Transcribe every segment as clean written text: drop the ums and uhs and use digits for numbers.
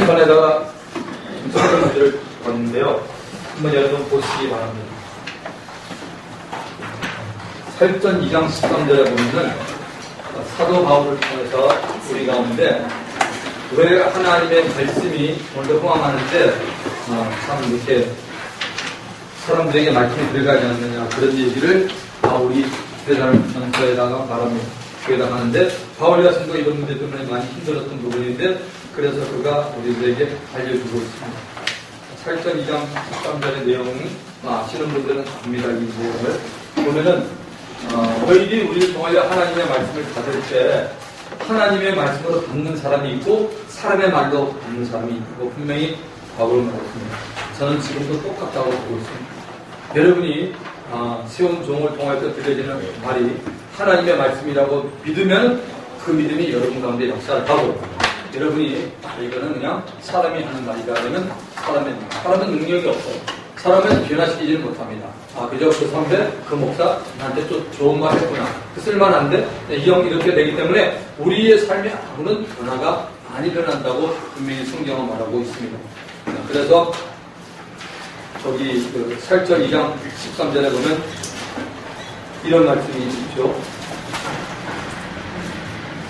게시판에다가 설명문제를 봤는데요. 한번 여러분 보시기 바랍니다. 설전 2장 13절에 보면은 사도 바울을 통해서 우리 가운데 왜 하나님의 말씀이 오늘도 포함하는데 참 이렇게 사람들에게 말씀이 들어가지 않느냐 그런 얘기를 바울이 대사전서에다가 말합니다. 그에다가 하는데 바울 자신도 이런 문제 때문에 많이 힘들었던 부분인데 그래서 그가 우리들에게 알려주고 있습니다. 설전 2장 13절의 내용은 아시는 분들은 압니다. 이 내용을 보면은 너희들이 우리를 통하여 하나님의 말씀을 받을 때 하나님의 말씀으로 받는 사람이 있고 사람의 말로 받는 사람이 있고 분명히 바울은 말했습니다. 저는 지금도 똑같다고 보고 있습니다. 여러분이 세운 종을 통해서 들려지는 말이 하나님의 말씀이라고 믿으면 그 믿음이 여러분 가운데 역사를 하고 여러분이 이거는 그냥 사람이 하는 말이다 그러면 사람은 능력이 없어요. 사람은 변화시키지를 못합니다. 그저 그 선배, 그 목사 나한테 좀 좋은 말 했구나. 쓸만한데 이 형 이렇게 되기 때문에 우리의 삶에 아무런 변화가 안 일어난다고 분명히 성경은 말하고 있습니다. 그래서 저기 설전 2장 13절에 보면 이런 말씀이 있죠.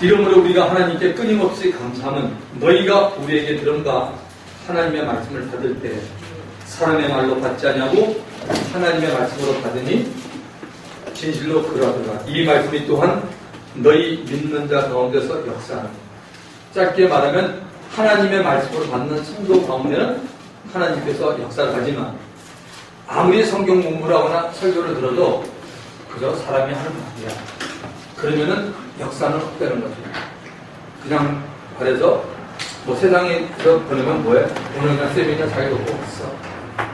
이러므로 우리가 하나님께 끊임없이 감사함은 너희가 우리에게 들은 바 하나님의 말씀을 받을 때 사람의 말로 받지 아니하고 하나님의 말씀으로 받으니 진실로 그러하더라. 이 말씀이 또한 너희 믿는 자 가운데서 역사하는 짧게 말하면 하나님의 말씀으로 받는 성도 가운데는 하나님께서 역사를 하지만 아무리 성경 공부를 하거나 설교를 들어도 그저 사람이 하는 말이야. 그러면은 역사는 헛되는 거죠. 그냥 말해서 뭐 세상에서 보내면 뭐해? 오늘 그냥 세미나 잘 듣고 왔어.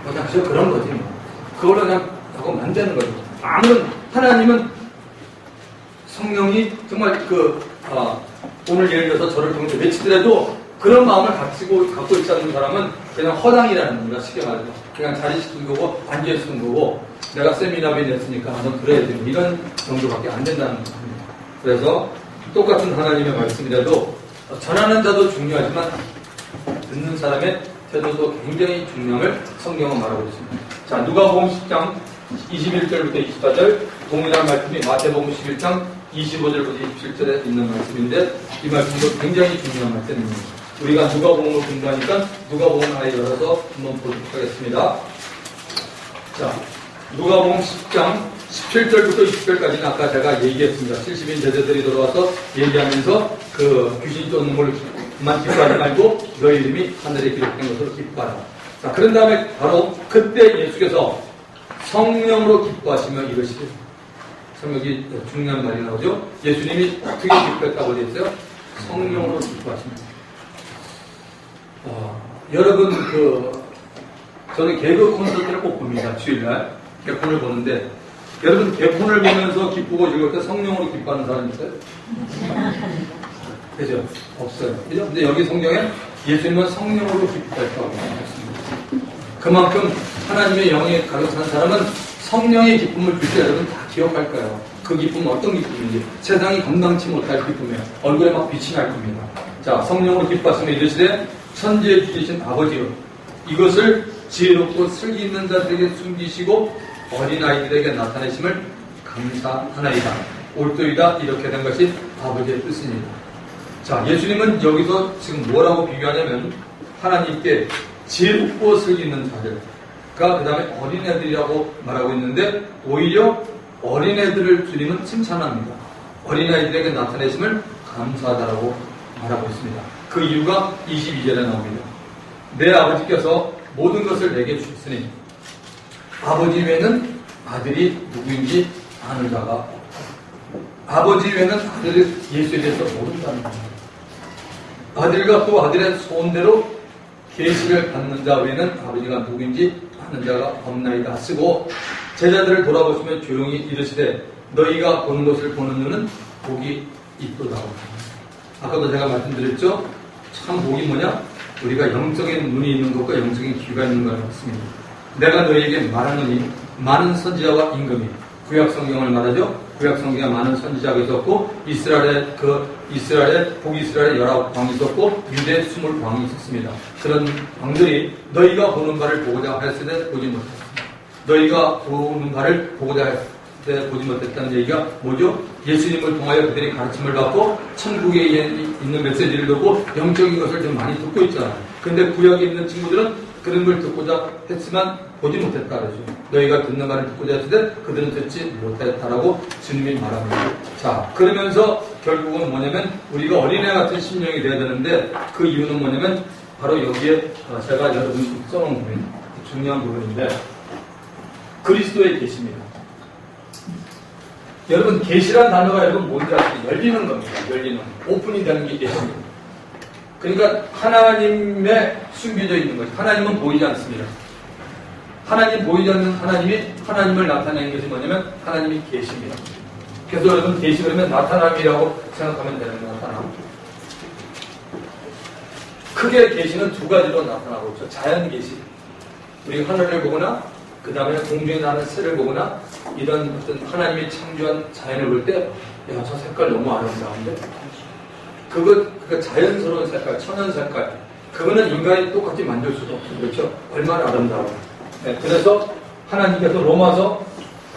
그냥 그런 거지 뭐. 그걸로 그냥 하고 만드는 거죠. 아무런 하나님은 성령이 정말 오늘 예를 들어서 저를 통해서 외치더라도 그런 마음을 갖고 있지 않는 사람은 그냥 허당이라는 겁니다. 쉽게 말해서 그냥 자리 시킨 거고 앉아있은 거고 내가 세미나비 냈으니까 넌 그래야 돼. 이런 정도밖에 안 된다는 겁니다. 그래서 똑같은 하나님의 말씀이라도 전하는 자도 중요하지만 듣는 사람의 태도도 굉장히 중요함을 성경은 말하고 있습니다. 자, 누가복음 10장 21절부터 24절 동일한 말씀이 마태복음 11장 25절부터 27절에 있는 말씀인데 이 말씀도 굉장히 중요한 말씀입니다. 우리가 누가복음을 공부하니까 누가복음 하나 열어서 한번 보도록 하겠습니다. 자, 누가복음 10장 17절부터 20절까지는 아까 제가 얘기했습니다. 70인 제자들이 돌아와서 얘기하면서 그 귀신 쫓는 걸만 기뻐하지 말고 너희 이름이 하늘에 기록된 것으로 기뻐하라. 자, 그런 다음에 바로 그때 예수께서 성령으로 기뻐하시며 이러시되 성령이 중요한 말이 나오죠. 예수님이 어떻게 기뻐했다고 되어 있어요? 성령으로 기뻐하십니다. 여러분 저는 개그 콘서트를 꼭 봅니다. 주일날 개콘을 보는데 여러분 개콘을 보면서 기쁘고 즐거울 때 성령으로 기뻐하는 사람 있어요? 그죠? 없어요. 그죠? 근데 여기 성경에 예수님은 성령으로 기뻐했다고 했습니다. 그만큼 하나님의 영에 가득 찬 사람은 성령의 기쁨을 줄 때 여러분 다 기억할 거예요. 그 기쁨은 어떤 기쁨인지 세상이 감당치 못할 기쁨이에요. 얼굴에 막 빛이 날 겁니다. 자, 성령으로 기뻐하시며 이르시되 천지에 주신 아버지여 이것을 지혜롭고 슬기 있는 자들에게 숨기시고 어린아이들에게 나타내심을 감사하나이다. 옳도이다. 이렇게 된 것이 아버지의 뜻입니다. 자, 예수님은 여기서 지금 뭐라고 비교하냐면 하나님께 지혜롭고 슬기 있는 자들과 그 다음에 어린애들이라고 말하고 있는데 오히려 어린애들을 주님은 칭찬합니다. 어린아이들에게 나타내심을 감사하다라고 말하고 있습니다. 그 이유가 22절에 나옵니다. 내 아버지께서 모든 것을 내게 주셨으니 아버지 외에는 아들이 누구인지 아는 자가 없다. 아버지 외에는 아들을 예수에 대해서 모른다는 겁니다. 아들과 또 아들의 소원대로 계시를 받는 자 외에는 아버지가 누구인지 아는 자가 없나이다 쓰고 제자들을 돌아보시며 조용히 이르시되 너희가 보는 것을 보는 눈은 복이 있도다. 아까도 제가 말씀드렸죠. 참 복이 뭐냐? 우리가 영적인 눈이 있는 것과 영적인 귀가 있는 것을 같습니다. 내가 너희에게 말하노니 많은 선지자와 임금이 구약 성경을 말하죠. 구약 성경에 많은 선지자가 있었고 이스라엘의 그 북이스라엘에 19광이 있었고 유대에 20광이 있었습니다. 그런 광들이 너희가 보는 바를 보고자 하였을 때 보지 못했습니다. 너희가 보는 바를 보고자 했을 때 보지 못했다는 얘기가 뭐죠? 예수님을 통하여 그들이 가르침을 받고 천국에 있는 메시지를 듣고 영적인 것을 좀 많이 듣고 있잖아요. 그런데 구약에 있는 친구들은 그런 걸 듣고자 했지만 보지 못했다 그러죠. 너희가 듣는 말을 듣고자 했을 때 그들은 듣지 못했다라고 주님이 말합니다. 자, 그러면서 결국은 뭐냐면 우리가 어린애 같은 심령이 돼야 되는데 그 이유는 뭐냐면 바로 여기에 제가 여러분 써놓은 부분, 중요한 부분인데 그리스도의 계시입니다. 여러분 계시란 단어가 여러분 뭔지 아시죠? 열리는 겁니다. 열리는 오픈이 되는 게 계시입니다. 그러니까 하나님의 숨겨져 있는 것이 하나님은 보이지 않습니다. 하나님 보이지 않는 하나님이 하나님을 나타내는 것이 뭐냐면 하나님이 계십니다. 그래서 여러분 계시 그러면 나타남이라고 생각하면 되는 거예요. 나타남. 크게 계시는 두 가지로 나타나고 있죠. 자연 계시. 우리가 하늘을 보거나 그 다음에 공중에 나는 새를 보거나 이런 어떤 하나님이 창조한 자연을 볼 때 야, 저 색깔 너무 아름다운데? 그거 자연스러운 색깔, 천연 색깔. 그거는 인간이 똑같이 만들 수도 없어요. 그렇죠? 얼마나 아름다워요. 네, 그래서 하나님께서 로마서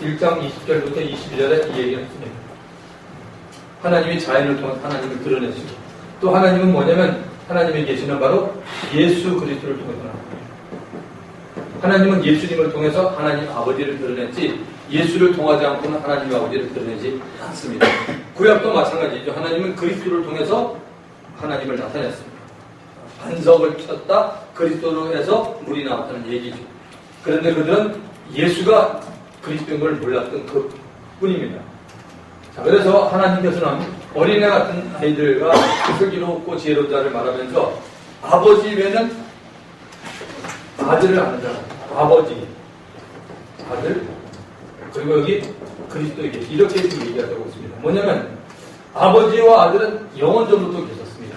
1장 20절부터 22절에 이 얘기를 했습니다. 하나님이 자연을 통해 하나님을 드러내시고 또 하나님은 뭐냐면 하나님의 계시는 바로 예수 그리스도를 통해서 나옵니다. 하나님은 예수님을 통해서 하나님 아버지를 드러냈지 예수를 통하지 않고는 하나님 아버지를 드러내지 않습니다. 구약도 마찬가지죠. 하나님은 그리스도를 통해서 하나님을 나타냈습니다. 반석을 쳤다 그리스도로 해서 물이 나왔다는 얘기죠. 그런데 그들은 예수가 그리스도인 걸 몰랐던 그 뿐입니다. 자, 그래서 하나님께서는 어린애 같은 아이들과 슬기롭고 지혜로운 자를 말하면서 아버지 외에는 아들을 아는 자라. 아버지, 아들, 그리고 여기 그리스도에게 이렇게 지금 얘기하고 있습니다. 뭐냐면 아버지와 아들은 영원전부터 계셨습니다.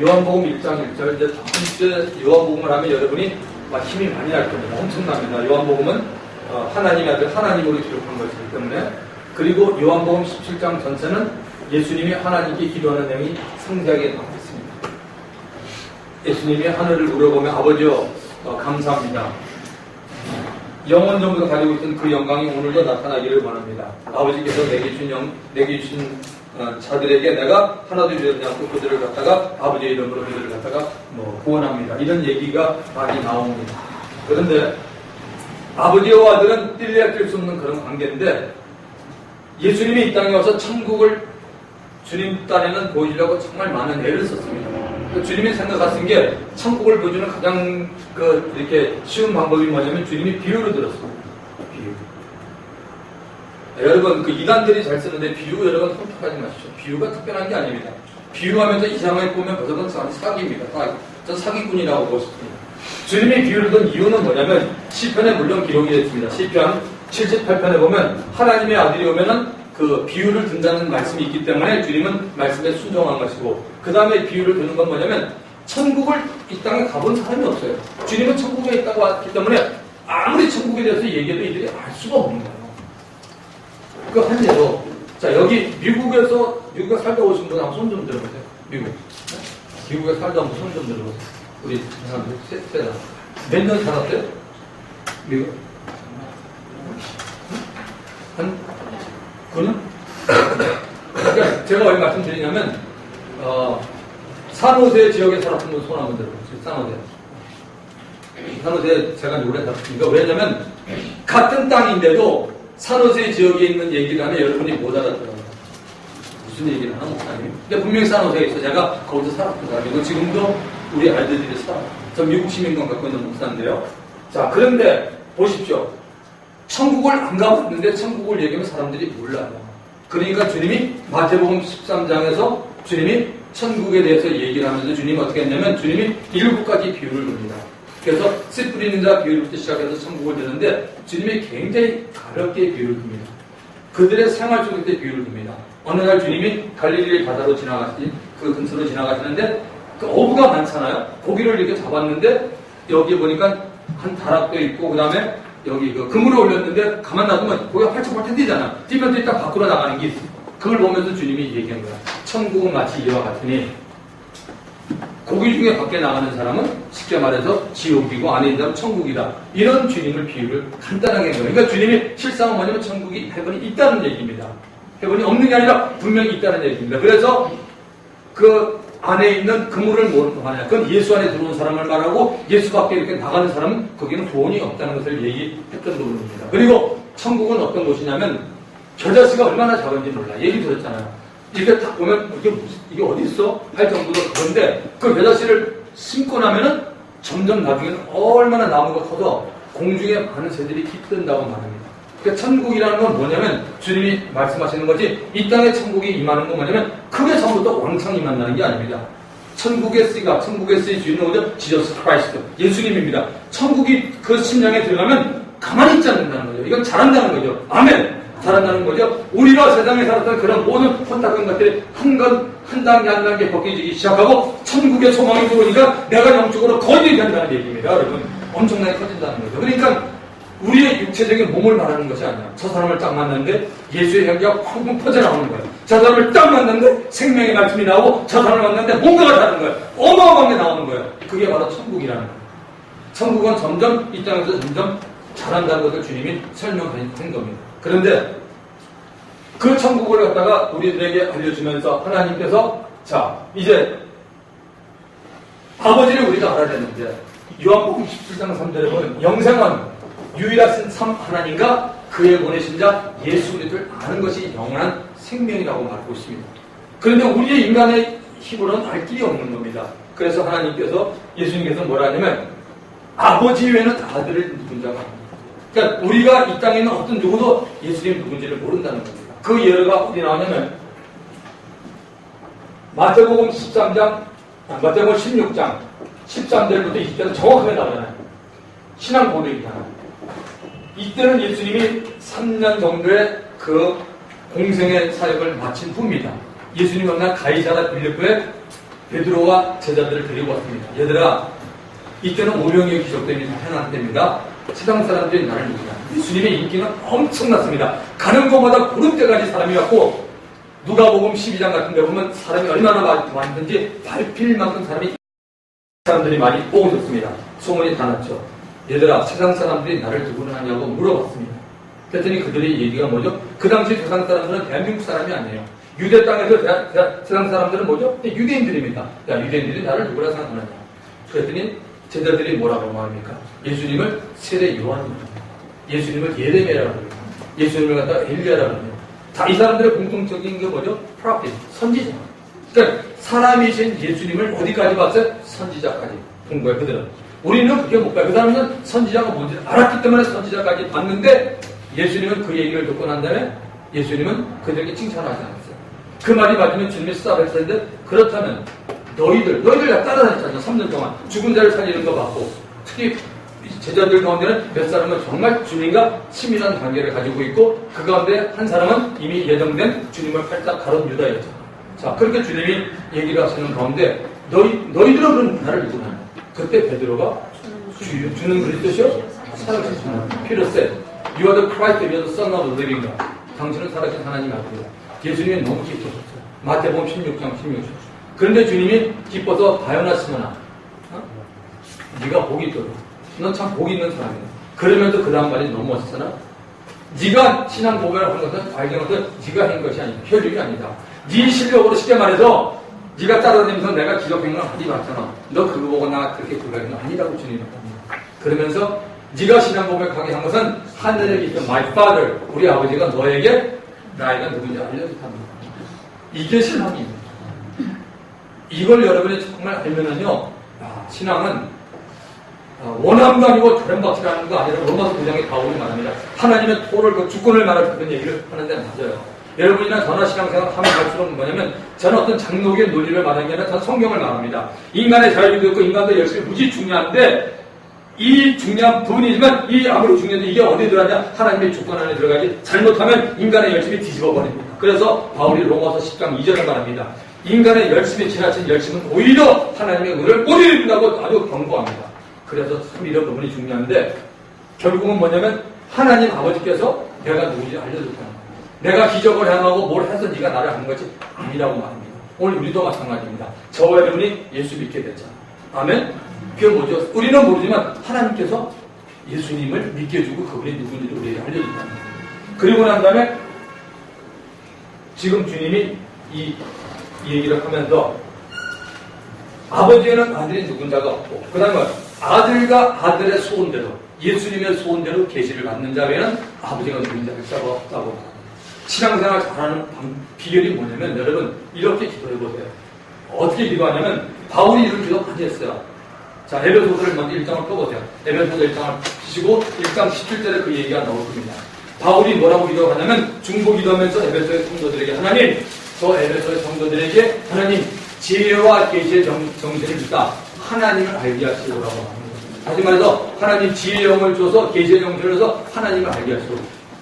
요한복음 1장 1절 이제 첫 번째 요한복음을 하면 여러분이 힘이 많이 날 겁니다. 엄청납니다. 요한복음은 하나님의 아들 하나님으로 기록한 것이기 때문에 그리고 요한복음 17장 전체는 예수님이 하나님께 기도하는 내용이 상세하게 나와 있습니다. 예수님이 하늘을 우러보며 아버지여 감사합니다. 영원전부터 가지고 있던 그 영광이 오늘도 나타나기를 원합니다. 아버지께서 내게 주신 자들에게 내가 하나도 잃지 않고 그들을 갖다가 아버지의 이름으로 그들을 갖다가 구원합니다. 이런 얘기가 많이 나옵니다. 그런데 아버지와 아들은 뗄래야 뗄 수 없는 그런 관계인데 예수님이 이 땅에 와서 천국을 주님 딴에는 보이려고 정말 많은 애를 썼습니다. 주님이 생각하신 게 천국을 보여주는 가장 이렇게 쉬운 방법이 뭐냐면 주님이 비유를 들었습니다. 비유. 여러분 이단들이 잘 쓰는데 비유 여러분 선택하지 마십시오. 비유가 특별한 게 아닙니다. 비유하면서 이상하게 보면 벌써부터 사기입니다. 전 사기꾼이라고 보고 싶습니다. 주님이 비유를 든 이유는 뭐냐면 시편에 물론 기록이 됐습니다. 시편 78편에 보면 하나님의 아들이 오면은 그 비유를 든다는 말씀이 있기 때문에 주님은 말씀에 순종한 것이고 그 다음에 비유를 드는 건 뭐냐면 천국을 이 땅에 가본 사람이 없어요. 주님은 천국에 있다고 왔기 때문에 아무리 천국에 대해서 얘기해도 이들이 알 수가 없는 거예요. 그 한 예로 자 여기 미국에 살다 오신 분 한번 손 좀 들어보세요. 미국에 살다 오신 손 좀 들어보세요. 우리 사람들 몇 년 살았어요? 미국? 한 9년? 그러니까 제가 왜 말씀드리냐면 산호세 지역에 살았던 분 손 한번 들어보세요. 산호세 제가 오래 살았으니까 왜냐면 같은 땅인데도 산호세 지역에 있는 얘기를 하면 여러분이 못 알아들어요. 무슨 얘기를 하는 목사님? 근데 분명히 산호세에 있어. 제가 거기서 살았던 사람이고 지금도 우리 아이들이 살아요. 저 미국 시민권 갖고 있는 목사인데요. 자, 그런데 보십시오. 천국을 안 가봤는데 천국을 얘기하면 사람들이 몰라요. 그러니까 주님이 마태복음 13장에서 주님이 천국에 대해서 얘기를 하면서 주님이 어떻게 했냐면 주님이 7가지 비유를 듭니다. 그래서 씨 뿌리는 자 비유부터 시작해서 천국을 드는데 주님이 굉장히 가볍게 비유를 듭니다. 그들의 생활 속에 비유를 듭니다. 어느 날 주님이 갈릴리 바다로 그 근처로 지나가시는데 그 어부가 많잖아요. 고기를 이렇게 잡았는데 여기 보니까 한 다락도 있고 그 다음에 여기 그물을 올렸는데 가만 놔두면 고기가 활짝활짝 뛰잖아. 뛰면 또 일단 밖으로 나가는 게 있어. 그걸 보면서 주님이 얘기한 거야. 천국은 마치 이와 같으니 고기 중에 밖에 나가는 사람은 쉽게 말해서 지옥이고 안에 있는 사람은 천국이다. 이런 주님을 비유를 간단하게 한 거예요. 그러니까 주님이 실상은 뭐냐면 천국이 헤븐이 있다는 얘기입니다. 헤븐이 없는 게 아니라 분명히 있다는 얘기입니다. 그래서 그 안에 있는 그물을 모르는 거 아니야. 그건 예수 안에 들어온 사람을 말하고 예수 밖에 이렇게 나가는 사람은 거기는 구원이 없다는 것을 얘기했던 부분입니다. 그리고 천국은 어떤 곳이냐면 겨자씨가 얼마나 작은지 몰라. 얘기 들었잖아요. 이게 딱 보면 이게 어디 있어? 할 정도로 그런데 그 겨자씨를 심고 나면은 점점 나중에는 얼마나 나무가 커서 공중에 많은 새들이 깃든다고 말합니다. 그러니까 천국이라는 건 뭐냐면 주님이 말씀하시는 거지 이 땅에 천국이 임하는 건 뭐냐면 크게 처음부터 왕창 임한다는 게 아닙니다. 천국의 쓰이 주인은 뭐죠? 지저스 크라이스트 예수님입니다. 천국이 그 심령에 들어가면 가만히 있지 않는다는 거죠. 이건 잘한다는 거죠. 아멘. 잘한다는 거죠. 우리가 세상에 살았던 그런 모든 혼탁한 것들이 한 단계 벗겨지기 시작하고 천국의 소망이 들어오니까 내가 영적으로 거인이 된다는 얘기입니다. 여러분 엄청나게 커진다는 거죠. 그러니까 우리의 육체적인 몸을 말하는 것이 아니야. 저 사람을 딱 만났는데 예수의 향기가 펑펑 퍼져나오는 거야. 저 사람을 딱 만났는데 생명의 말씀이 나오고 저 사람을 만났는데 뭔가가 다른 거야. 어마어마하게 나오는 거야. 그게 바로 천국이라는 거야. 천국은 점점 이 땅에서 점점 잘한다는 것을 주님이 설명한 겁니다. 그런데 그 천국을 갖다가 우리들에게 알려주면서 하나님께서 자 이제 아버지를 우리가 알아야 되는데 요한복음 17장 3절에 보면 영생은 유일하신 참 하나님과 그의 보내신 자 예수 그리스도를 아는 것이 영원한 생명이라고 말하고 있습니다. 그런데 우리의 인간의 힘으로는 알 길이 없는 겁니다. 그래서 하나님께서 예수님께서 뭐라 하냐면 아버지 외에는 아들을 누군 자가 없습니다. 그러니까 우리가 이 땅에 있는 어떤 누구도 예수님 누군지를 모른다는 겁니다. 그 예가 어디 나오냐면 마태복음 16장 13절부터 20절은 정확하게 나오잖아요. 신앙 고백이잖아요. 이때는 예수님이 3년 정도의 그 공생의 사역을 마친 후입니다. 예수님이 어느 날 가이사라 빌립보에 베드로와 제자들을 데리고 왔습니다. 얘들아, 이때는 오병이어 기적들이 해난 때입니다. 세상 사람들이 나를 믿는다. 예수님의 인기는 엄청났습니다. 가는 곳마다 구름대까지 사람이 왔고 누가복음 12장 같은 데 보면 사람이 얼마나 많은지 밟힐 만큼 사람들이 많이 오셨습니다. 소문이 다 났죠. 얘들아, 세상 사람들이 나를 누구나 하냐고 물어봤습니다. 그랬더니 그들의 얘기가 뭐죠? 그 당시 세상 사람들은 대한민국 사람이 아니에요. 유대 땅에서 세상 사람들은 뭐죠? 유대인들입니다. 야, 유대인들이 나를 누구라 생각하느냐. 그랬더니 제자들이 뭐라고 말합니까? 예수님을 세례 요한입니다. 예수님을 예레미야라고 합니다. 예수님을 갖다가 엘리야라고 합니다. 다 이 사람들의 공통적인 게 뭐죠? 프로핏, 선지자. 그러니까 사람이신 예수님을 어디까지 봤어요? 선지자까지 본 거예요, 그들은. 우리는 그게 못 봐요. 그 사람은 선지자가 뭔지를 알았기 때문에 선지자까지 봤는데 예수님은 그 얘기를 듣고 난 다음에 예수님은 그들에게 칭찬하지 않았어요. 그 말이 맞으면 주님이 스탑을 했는데 그렇다면 너희들 다 따라다녔잖아요. 3년 동안 죽은 자를 살리는 거 봤고 특히 제자들 가운데는 몇 사람은 정말 주님과 친밀한 관계를 가지고 있고 그 가운데 한 사람은 이미 예정된 주님을 팔딱 가론 유다였죠. 자, 그렇게 주님이 얘기를 하시는 가운데 너희들은 나를 누구나 그때 베드로가 주는 그리스도시요 살아계신 하나님 Peter said, You are the Christ, you are the Son of the living God. 당신은 살아계신 하나님이 아닙니다. 예수님이 너무 기뻐졌어요. 마태복음 16장 16절. 그런데 주님이 기뻐서 바요나 시모나 네가 복이 있도록 넌 참 복이 있는 사람이야. 그러면서 그 다음 말이 너무 멋있잖아. 네가 신앙 고백을 하는 것은 발견한 것은 네가 한 것이 아니다. 혈육이 아니다. 네 실력으로 쉽게 말해서 네가 따라다니면서 내가 기적행을 하지 말잖아. 너 그거 보고 나 그렇게 고백한 거 아니라고 주님이 말합니다. 그러면서 네가 신앙 고백하게 한 것은 하늘에 계신 My Father, 우리 아버지가 너에게 나이가 누군지 알려줬답니다. 이게 신앙입니다. 이걸 여러분이 정말 알면은요, 신앙은 원함도 아니고 다른박질하는 거 아니라 로마서 9장에 바울이 말합니다. 하나님의 토를 그 주권을 말할 그런 얘기를 하는데 맞아요. 여러분이나 저나 신앙생활 하면 갈수록 뭐냐면 저는 어떤 장로의 논리를 말하는 게 아니라 저는 성경을 말합니다. 인간의 자유도 있고 인간도 열심히 무지 중요한데 이 중요한 부분이지만 이 아무리 중요해도 이게 어디에 들어가냐 하나님의 주권 안에 들어가지 잘못하면 인간의 열심이 뒤집어 버립니다. 그래서 바울이 로마서 10장 2절을 말합니다. 인간의 열심히 지나친 열심은 오히려 하나님의 은혜를 못 이룬다고 아주 경고합니다. 그래서 참 이런 부분이 중요한데 결국은 뭐냐면 하나님 아버지께서 내가 누구인지 알려줬다는 거예요. 내가 기적을 행하고 뭘 해서 네가 나를 하는 것이 아니라고 말합니다. 오늘 우리도 마찬가지입니다. 저와 여러분이 예수 믿게 됐잖아요. 아멘? 그게 뭐죠? 우리는 모르지만 하나님께서 예수님을 믿게 해주고 그분이 누군지를 우리에게 알려준다는 거예요. 그리고 난 다음에 지금 주님이 이 얘기를 하면서 아버지에는 아들이 누군 자가 없고 그 다음에 아들과 아들의 소원대로 예수님의 소원대로 계시를 받는 자에는 아버지가 누군 자가 없다고 신앙생활 잘하는 비결이 뭐냐면 여러분 이렇게 기도해보세요. 어떻게 기도하냐면 바울이 이런 기도 많이 했어요. 자, 에베소서를 먼저 1장을 펴보세요. 에베소서 1장을 펴시고 1장 17절에 그 얘기가 나올 겁니다. 바울이 뭐라고 기도하냐면 중보 기도하면서 에베소의 성도들에게 하나님, 저 에베소의 성도들에게 하나님 지혜와 계시의 정신을 주다 하나님을 알게 하시고라고 하는 거예요. 다시 말해서 하나님 지혜의 영을 줘서 계시의 정신을 줘서 하나님을 알게 하시고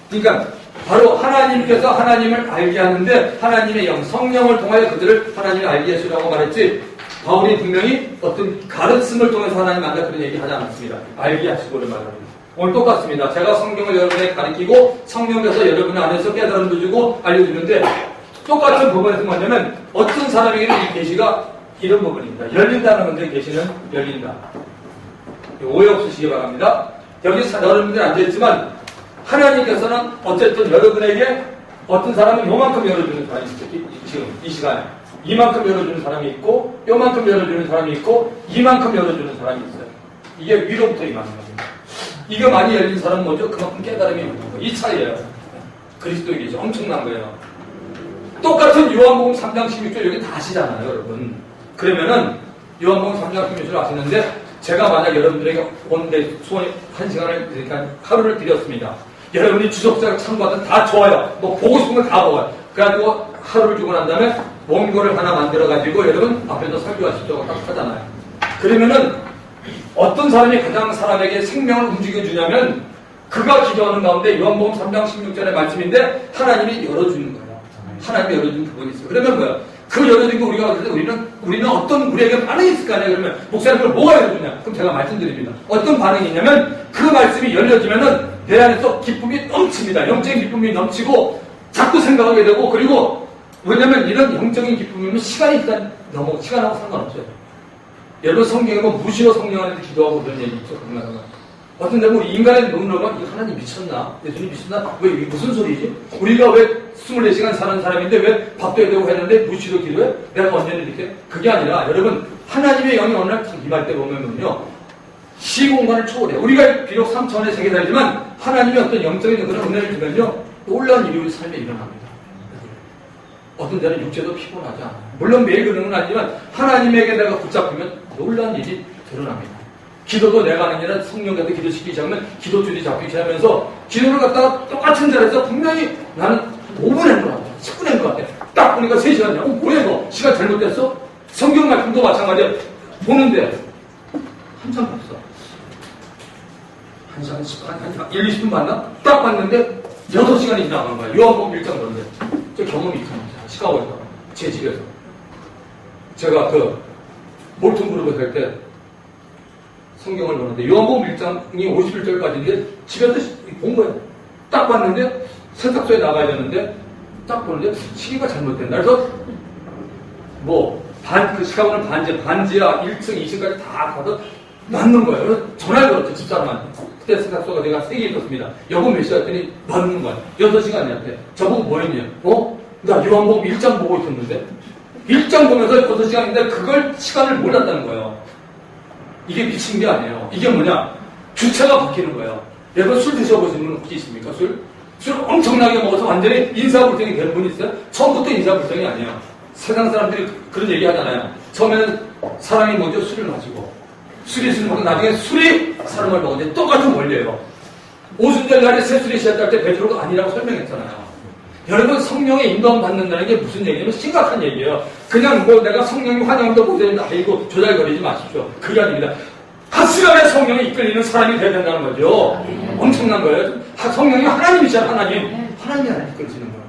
그러니까 바로 하나님께서 하나님을 알게 하는데 하나님의 영, 성령을 통하여 그들을 하나님을 알게 하시라고 말했지 바울이 분명히 어떤 가르침을 통해서 하나님 만나 그런 얘기 하지 않았습니다. 알게 하시고를 말합니다. 오늘 똑같습니다. 제가 성경을 여러분에게 가르치고 성령께서 여러분 안에서 깨달음도 주고 알려주는데 똑같은 부분에서 뭐냐면 어떤 사람에게는 이 계시가 이런 부분입니다. 열린다는 건데 계시는 열린다. 오해 없으시기 바랍니다. 여기 여러분들이 앉아있지만 하나님께서는 어쨌든 여러분에게 어떤 사람은 요만큼 열어주는 사람이 있어요. 지금 이 시간에 이만큼 열어주는 사람이 있고 요만큼 열어주는 사람이 있고 이만큼 열어주는 사람이 있어요. 이게 위로부터 임하는 겁니다. 이게 많이 열린 사람은 뭐죠? 그만큼 깨달음이 있는 거예요. 이 차이예요. 그리스도의 계시 엄청난 거예요. 똑같은 요한복음 3장 16절 여기 다 아시잖아요, 여러분. 그러면은 요한복음 3장 16절 아시는데 제가 만약 여러분들에게 오늘 수원 1시간을 그러니까 하루를 드렸습니다. 여러분이 주석자를 참고하든 다 좋아요. 뭐 보고 싶은 걸 다 먹어요. 그래가지고 하루를 주고 난 다음에 원고를 하나 만들어가지고 여러분 앞에서 설교하십시오. 딱 하잖아요. 그러면은 어떤 사람이 가장 사람에게 생명을 움직여주냐면 그가 기도하는 가운데 요한복음 3장 16절의 말씀인데 하나님이 열어주는 거예요. 하나님이 열어주는 부분이 있어요. 그러면 뭐예요? 그 열어준 거 우리가 봤을 때 우리는 어떤 우리에게 반응이 있을 거 아니에요? 그러면 목사님 그걸 뭐가 열어주냐? 그럼 제가 말씀드립니다. 어떤 반응이 있냐면 그 말씀이 열려지면은 내 안에서 기쁨이 넘칩니다. 영적인 기쁨이 넘치고 자꾸 생각하게 되고 그리고 왜냐면 이런 영적인 기쁨이면 시간이 일단 시간하고 상관없어요. 여러분 성경에 보면 무시로 성령한테 기도하고 그런 얘기 있죠. 어떤 데는 우리 인간의 논로가 하나님 미쳤나? 예수님 미쳤나? 왜 이게 무슨 소리지? 우리가 왜 24시간 사는 사람인데 왜 밥도 해야 되고 했는데 무시로 기도해? 내가 언제는 이렇게? 그게 아니라 여러분 하나님의 영이 어느 날 임할 때 보면요 시공간을 초월해. 우리가 비록 3차원의 세계 살지만 하나님의 어떤 영적인 그런 은혜를 주면요 놀라운 일이 우리 삶에 일어납니다. 어떤 데는 육체도 피곤하지 않아요. 물론 매일 그런 건 아니지만 하나님에게 내가 붙잡히면 놀라운 일이 드러납니다. 기도도 내가 하는 게 아니라 성령께서 기도시키기 시작하면 기도줄이 잡히기 시작하면서 기도를 갖다가 똑같은 자리에서 분명히 나는 5분 한 것 같아. 10분 한 것 같아. 딱 보니까 3시간이야. 뭐야 이거? 시간 잘못됐어? 성경 말씀도 마찬가지야. 보는데 한참 봤어. 1시간, 10분, 1, 20분 봤나? 딱 봤는데 6시간이 지나간 거야. 요한복음 1장 그런데 저 경험이 있잖아요. 시카고에서 제 집에서 제가 그 몰튼 그룹에서 할 때 성경을 보는데 요한복음 1장이 51절까지인데 집에서 본 거예요. 딱 봤는데 세탁소에 나가야 되는데 딱 보는데 시기가 잘못된다. 그래서 그 시카고는 반지하 1층, 2층까지 다 가서 맞는 거예요. 그래서 전화를 걸었죠, 집사람한테. 그때 세탁소가 내가 3개 있었습니다. 여보 몇 시간 했더니 맞는 거야. 6시간이한테. 저보고 뭐 했냐? 나 요한복음 1장 보고 있었는데 1장 보면서 6시간인데 그걸 시간을 몰랐다는 거예요. 이게 미친 게 아니에요. 이게 뭐냐? 주체가 바뀌는 거예요. 여러분 술 드셔보신 분 혹시 있습니까? 술 엄청나게 먹어서 완전히 인사불성이 되는 분이 있어요? 처음부터 인사불성이 아니에요. 세상 사람들이 그런 얘기 하잖아요. 처음에는 사람이 먼저 술을 마시고 술이 먹고 나중에 술이 사람을 먹는데 똑같은 원리예요. 오순절 날에 새술이 시작할 때 베드로가 아니라고 설명했잖아요. 여러분 성령의 인도함 받는다는 게 무슨 얘기냐면 심각한 얘기예요. 그냥 내가 성령이 환영도 못했는데 아이고 조잘거리지 마십시오. 그게 아닙니다. 하시간에 성령이 이끌리는 사람이 돼야 된다는 거죠. 엄청난 거예요. 성령이 하나님이잖아요. 하나님이 이끌어지는 거예요.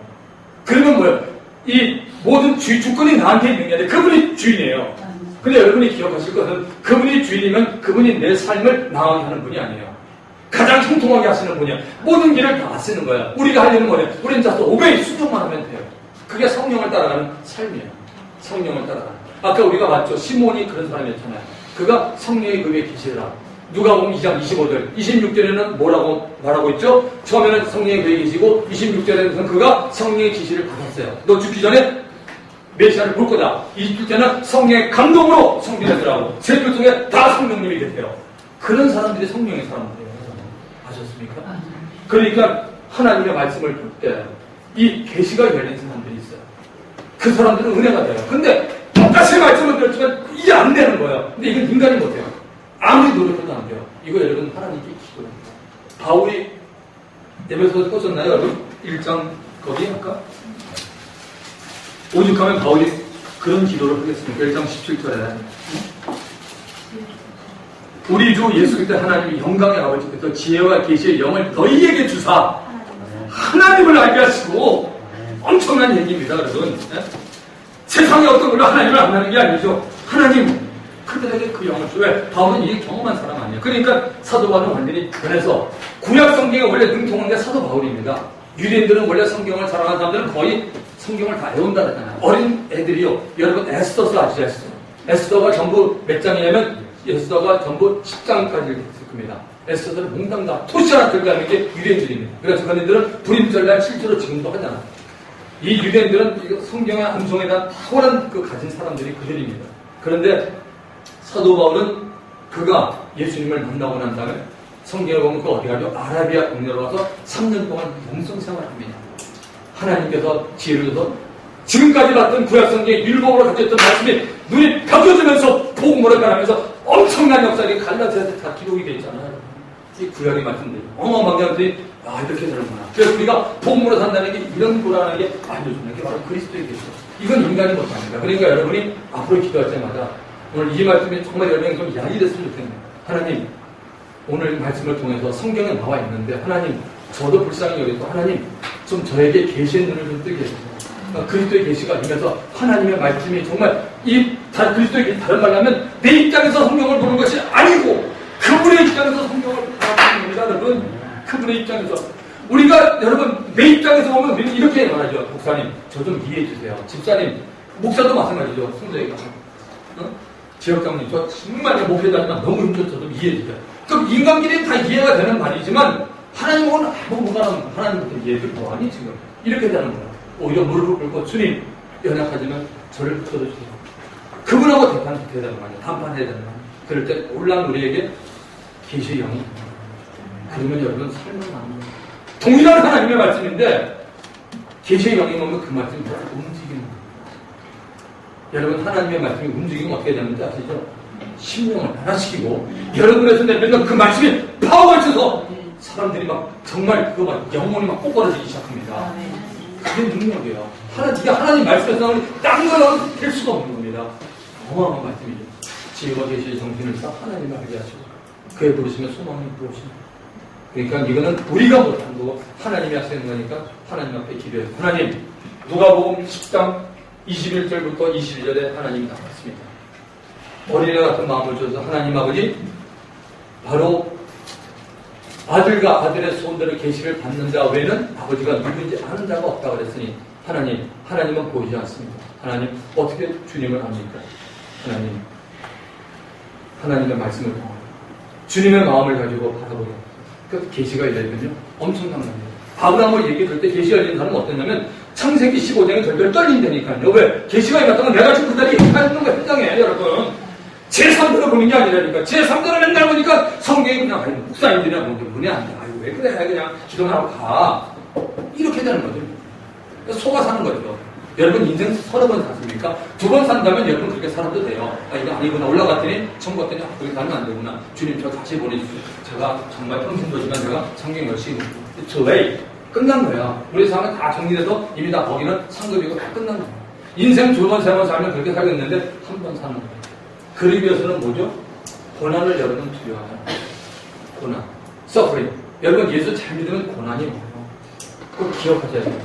그러면 뭐예요? 이 모든 주권이 나한테 있는 게 아니라 그분이 주인이에요. 근데 여러분이 기억하실 것은 그분이 주인이면 그분이 내 삶을 나가게 하는 분이 아니에요. 가장 형통하게 하시는 분이야. 모든 길을 다 쓰는 거야. 우리가 하려는 뭐냐? 우리는 자서 오베이 순종만 하면 돼요. 그게 성령을 따라가는 삶이에요. 성령을 따라가는. 아까 우리가 봤죠. 시몬이 그런 사람이었잖아요. 그가 성령의 그 위에 계시더라. 누가복음 2장 25절, 26절에는 뭐라고 말하고 있죠? 처음에는 성령의 그 위에 계시고 26절에는 그가 성령의 지시를 받았어요. 너 죽기 전에 메시아를 볼 거다. 27절에는 성령의 감동으로 성령이더라고. 세 줄 중에 다 성령님이 계세요. 그런 사람들이 성령의 사람들이에요. 아셨습니까? 그러니까 하나님의 말씀을 볼 때 이 계시가 열린 사람들이 있어요. 그 사람들은 은혜가 돼요. 근데 똑같이 말씀을 들었지만 이게 안 되는 거예요. 근데 이건 인간이 못해요. 아무리 노력해도 안 돼요. 이거 여러분 하나님께 기도합니다. 바울이 에베소서 보셨나요, 여러분? 1장 거기 할까? 오죽하면 바울이 그런 기도를 하겠습니까? 1장 17절에 우리 주 예수 그리스도 하나님이 영광의 아버지께서 지혜와 계시의 영을 너희에게 주사 하나님을 알게 하시고 엄청난 얘기입니다, 여러분. 세상에 어떤 걸로 하나님을 안 하는 게 아니죠. 하나님 그들에게 그 영을 줘. 왜? 바울은 이게 경험한 사람 아니에요. 그러니까 사도 바울은 완전히 변해서 구약 성경에 원래 능통한 게 사도 바울입니다. 유대인들은 원래 성경을 사랑하는 사람들은 거의 성경을 다 외운다 그러잖아요. 어린 애들이요. 여러분 에스더서 아시죠? 에스더가 전부 몇 장이냐면 에스더가 전부 10장까지 됐을 겁니다. 에스더는 몽땅 다 토시하나 들어가는 게 유대인들입니다. 그래서 그들은 불임절날 실제로 지금도 하잖아요. 이 유대인들은 성경의 암송에 대한 탁월한 그 가진 사람들이 그들입니다. 그런데 사도 바울은 그가 예수님을 만나고 난 다음에 성경을 보면 그 어디 가죠? 아라비아 동네로 가서 3년 동안 영성생활을 합니다. 하나님께서 지혜를 줘서 지금까지 봤던 구약성경의 율법으로 가졌던 말씀이 눈이 펴져지면서 복음으로 가면서 엄청난 역사가 갈라디아서 다 기록이 되어 있잖아요. 이 구약의 말씀들이 어마어마한 것들이 이렇게 되는구나. 그래서 우리가 복음으로 산다는 게 이런 거라는 게 알려주는 게 바로 그리스도의 계시죠. 이건 인간이 못합니다. 그러니까 여러분이 앞으로 기도할 때마다 오늘 이 말씀이 정말 여러분이 좀 양이 됐으면 좋겠네요. 하나님, 오늘 말씀을 통해서 성경에 나와 있는데 하나님, 저도 불쌍히 여기고 하나님, 좀 저에게 계시의 눈을 좀 뜨게 해주세요. 그리스도의 계시가 임해서 하나님의 말씀이 정말 그리스도의 계시, 다른 말로 하면 내 입장에서 성경을 보는 것이 아니고 그분의 입장에서 성경을 바라보는 겁니다, 여러분. 그분의 입장에서. 우리가 여러분 내 입장에서 보면 우리는 이렇게 말하죠. 목사님, 저 좀 이해해 주세요. 집사님, 목사도 마찬가지죠. 성도에게. 지역장님, 저 정말 목회자지만 너무 힘들어. 저 좀 이해해 주세요. 그럼 인간끼리 다 이해가 되는 말이지만 하나님은 하나님부터 이해해도 뭐하니 지금 이렇게 되는 거야. 오히려 무릎을 꿇고 주님 연약하지만 저를 붙여주세요. 그분하고 대판해야 되는 거 아니야. 담판해야 되는 거 아니야. 그럴 때 올라온 우리에게 계시의 영이 그러면 여러분 삶은 아니에요. 동일한 하나님의 말씀인데 계시의 영이 오면 그 말씀이 움직이는 거예요. 여러분 하나님의 말씀이 움직이면 어떻게 되는지 아시죠? 심령을 변화시키고 여러분에서 내뱉는 그 말씀이 파워가 있어서 사람들이 막 정말 그거 막 영혼이 막 꼬꾸라지기 시작합니다. 그게 능력이에요. 하나님 말씀에서 나오는 딴 거는 될 수가 없는 겁니다. 어마어마한 말씀이죠. 지혜와 계시의 정신을 싹 하나님을 알게 하시고 그에 부르시면 소망이 부르시고 그러니까 이거는 우리가 못한 거고 하나님이 하시는 거니까 하나님 앞에 기도해요. 하나님, 누가복음 10장 21절부터 22절에 하나님이 나왔습니다. 어린애 같은 마음을 줘서 하나님 아버지 바로 아들과 아들의 소원대로 계시를 받는 자 외에는 아버지가 누구인지 아는 자가 없다고 그랬으니 하나님은 보이지 않습니다. 하나님 어떻게 주님을 압니까? 하나님의 말씀을 통하여 주님의 마음을 가지고 바라보게 그 계시가 열리면요 엄청난 겁니다. 아브라함을 얘기 들을 때 계시가 열린 사람은 어땠냐면 창세기 15장에 절별 떨린다니까요. 왜? 계시가 임했다면 내가 지금 그다리 얘기하는 거 현장에 여러분 제3자로 보는 게 아니라니까. 제3자로 맨날 보니까 성경이 그냥 목사님들이나 보는데 문에 안 돼. 아유 왜 그래 그냥 기도만 하고 가. 이렇게 되는 거죠. 속아 사는 거죠. 여러분 인생 서너 번 샀습니까? 2번 산다면 여러분 그렇게 살아도 돼요. 이거 아니구나. 올라갔더니 천국 갔더니 그렇게 살면 안 되구나. 주님 저 다시 보내주세요. 제가 정말 평생도지만 제가 성경 열심히 It's late. 끝난 거야. 우리 삶은 다 정리돼서 이미 다 거기는 상급이고 다 끝난 거야. 인생 2번, 3번 살면 그렇게 살겠는데 한 번 사는 거야. 그러기 위해서는 뭐죠? 고난을 여러분 두려워하잖아요. 고난. suffering. 여러분 예수 잘 믿으면 고난이 와요. 꼭 기억하셔야 돼요.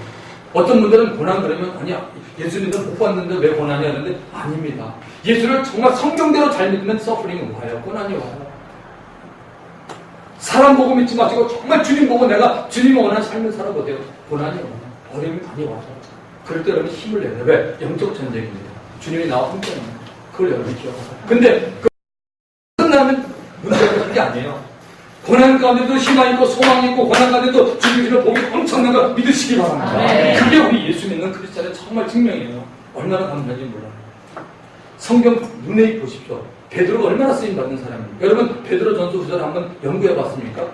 어떤 분들은 고난 그러면 아니야 예수님은 못 봤는데 왜 고난이 하는데 아닙니다. 예수를 정말 성경대로 잘 믿으면 서프링은 와요. 고난이 와요. 사람 보고 믿지 마시고 정말 주님 보고 내가 주님이 원하는 삶을 살아보세요. 고난이 와요. 어려움이 많이 와요. 그럴 때 여러분 힘을 내야 돼요. 왜? 영적 전쟁입니다. 주님이 나와 함께합니다. 그걸 여러분 기억하세요. 근데 끝나면 문제가 그게 아니에요. 고난 가운데도 희망 있고 소망 있고 고난 가운데도 주님의 복이 엄청난 걸 믿으시기 바랍니다. 그게 우리 예수 믿는 크리스찬의 정말 증명이에요. 얼마나 감사한지 몰라요. 성경 눈에 보십시오. 베드로가 얼마나 쓰임받는 사람입니까? 여러분 베드로 전서 후서를 한번 연구해 봤습니까?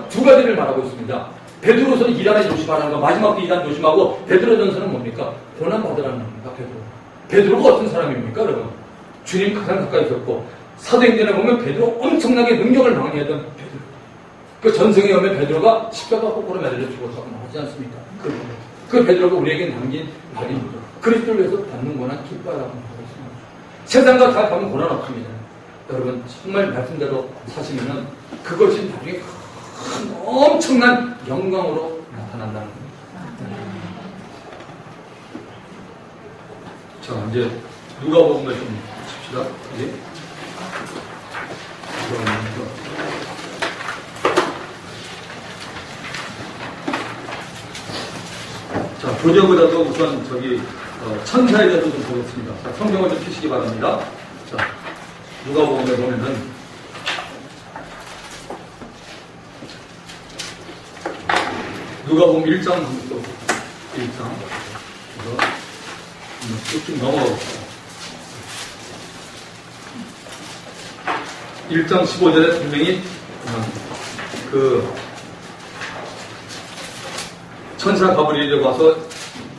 두 가지를 말하고 있습니다. 베드로서는 일하는 조심하라는 거, 마지막도 일하는 조심하고, 베드로 전서는 뭡니까? 고난 받으라는 겁니다. 베드로가 어떤 사람입니까, 여러분? 주님 가장 가까이 있었고, 사도행전에 보면 베드로 엄청나게 능력을 방해했던 베드로. 그 전생에 오면 베드로가 십자가 거꾸로 매달려 죽었다고 하지 않습니까? 그 베드로가 우리에게 남긴 말이 뭐죠? 그리스도를 위해서 받는 고난 기뻐하라고 하고 있습니다. 세상과 다 가면 고난 없습니다. 여러분 정말 말씀대로 사시면은 그것이 나중에 큰 엄청난 영광으로 나타난다는 겁니다. 자, 이제 누가복음을 좀 칩시다. 이제 자, 교재보다도 우선 천사에 대해서 좀 보겠습니다. 자, 성경을 좀 펴시기 바랍니다. 자, 누가복음에 보면은 누가복음 1장 한번 1장 쭉쭉 넘어가봅시다. 1장 15절에 분명히 천사 가브리엘이 와서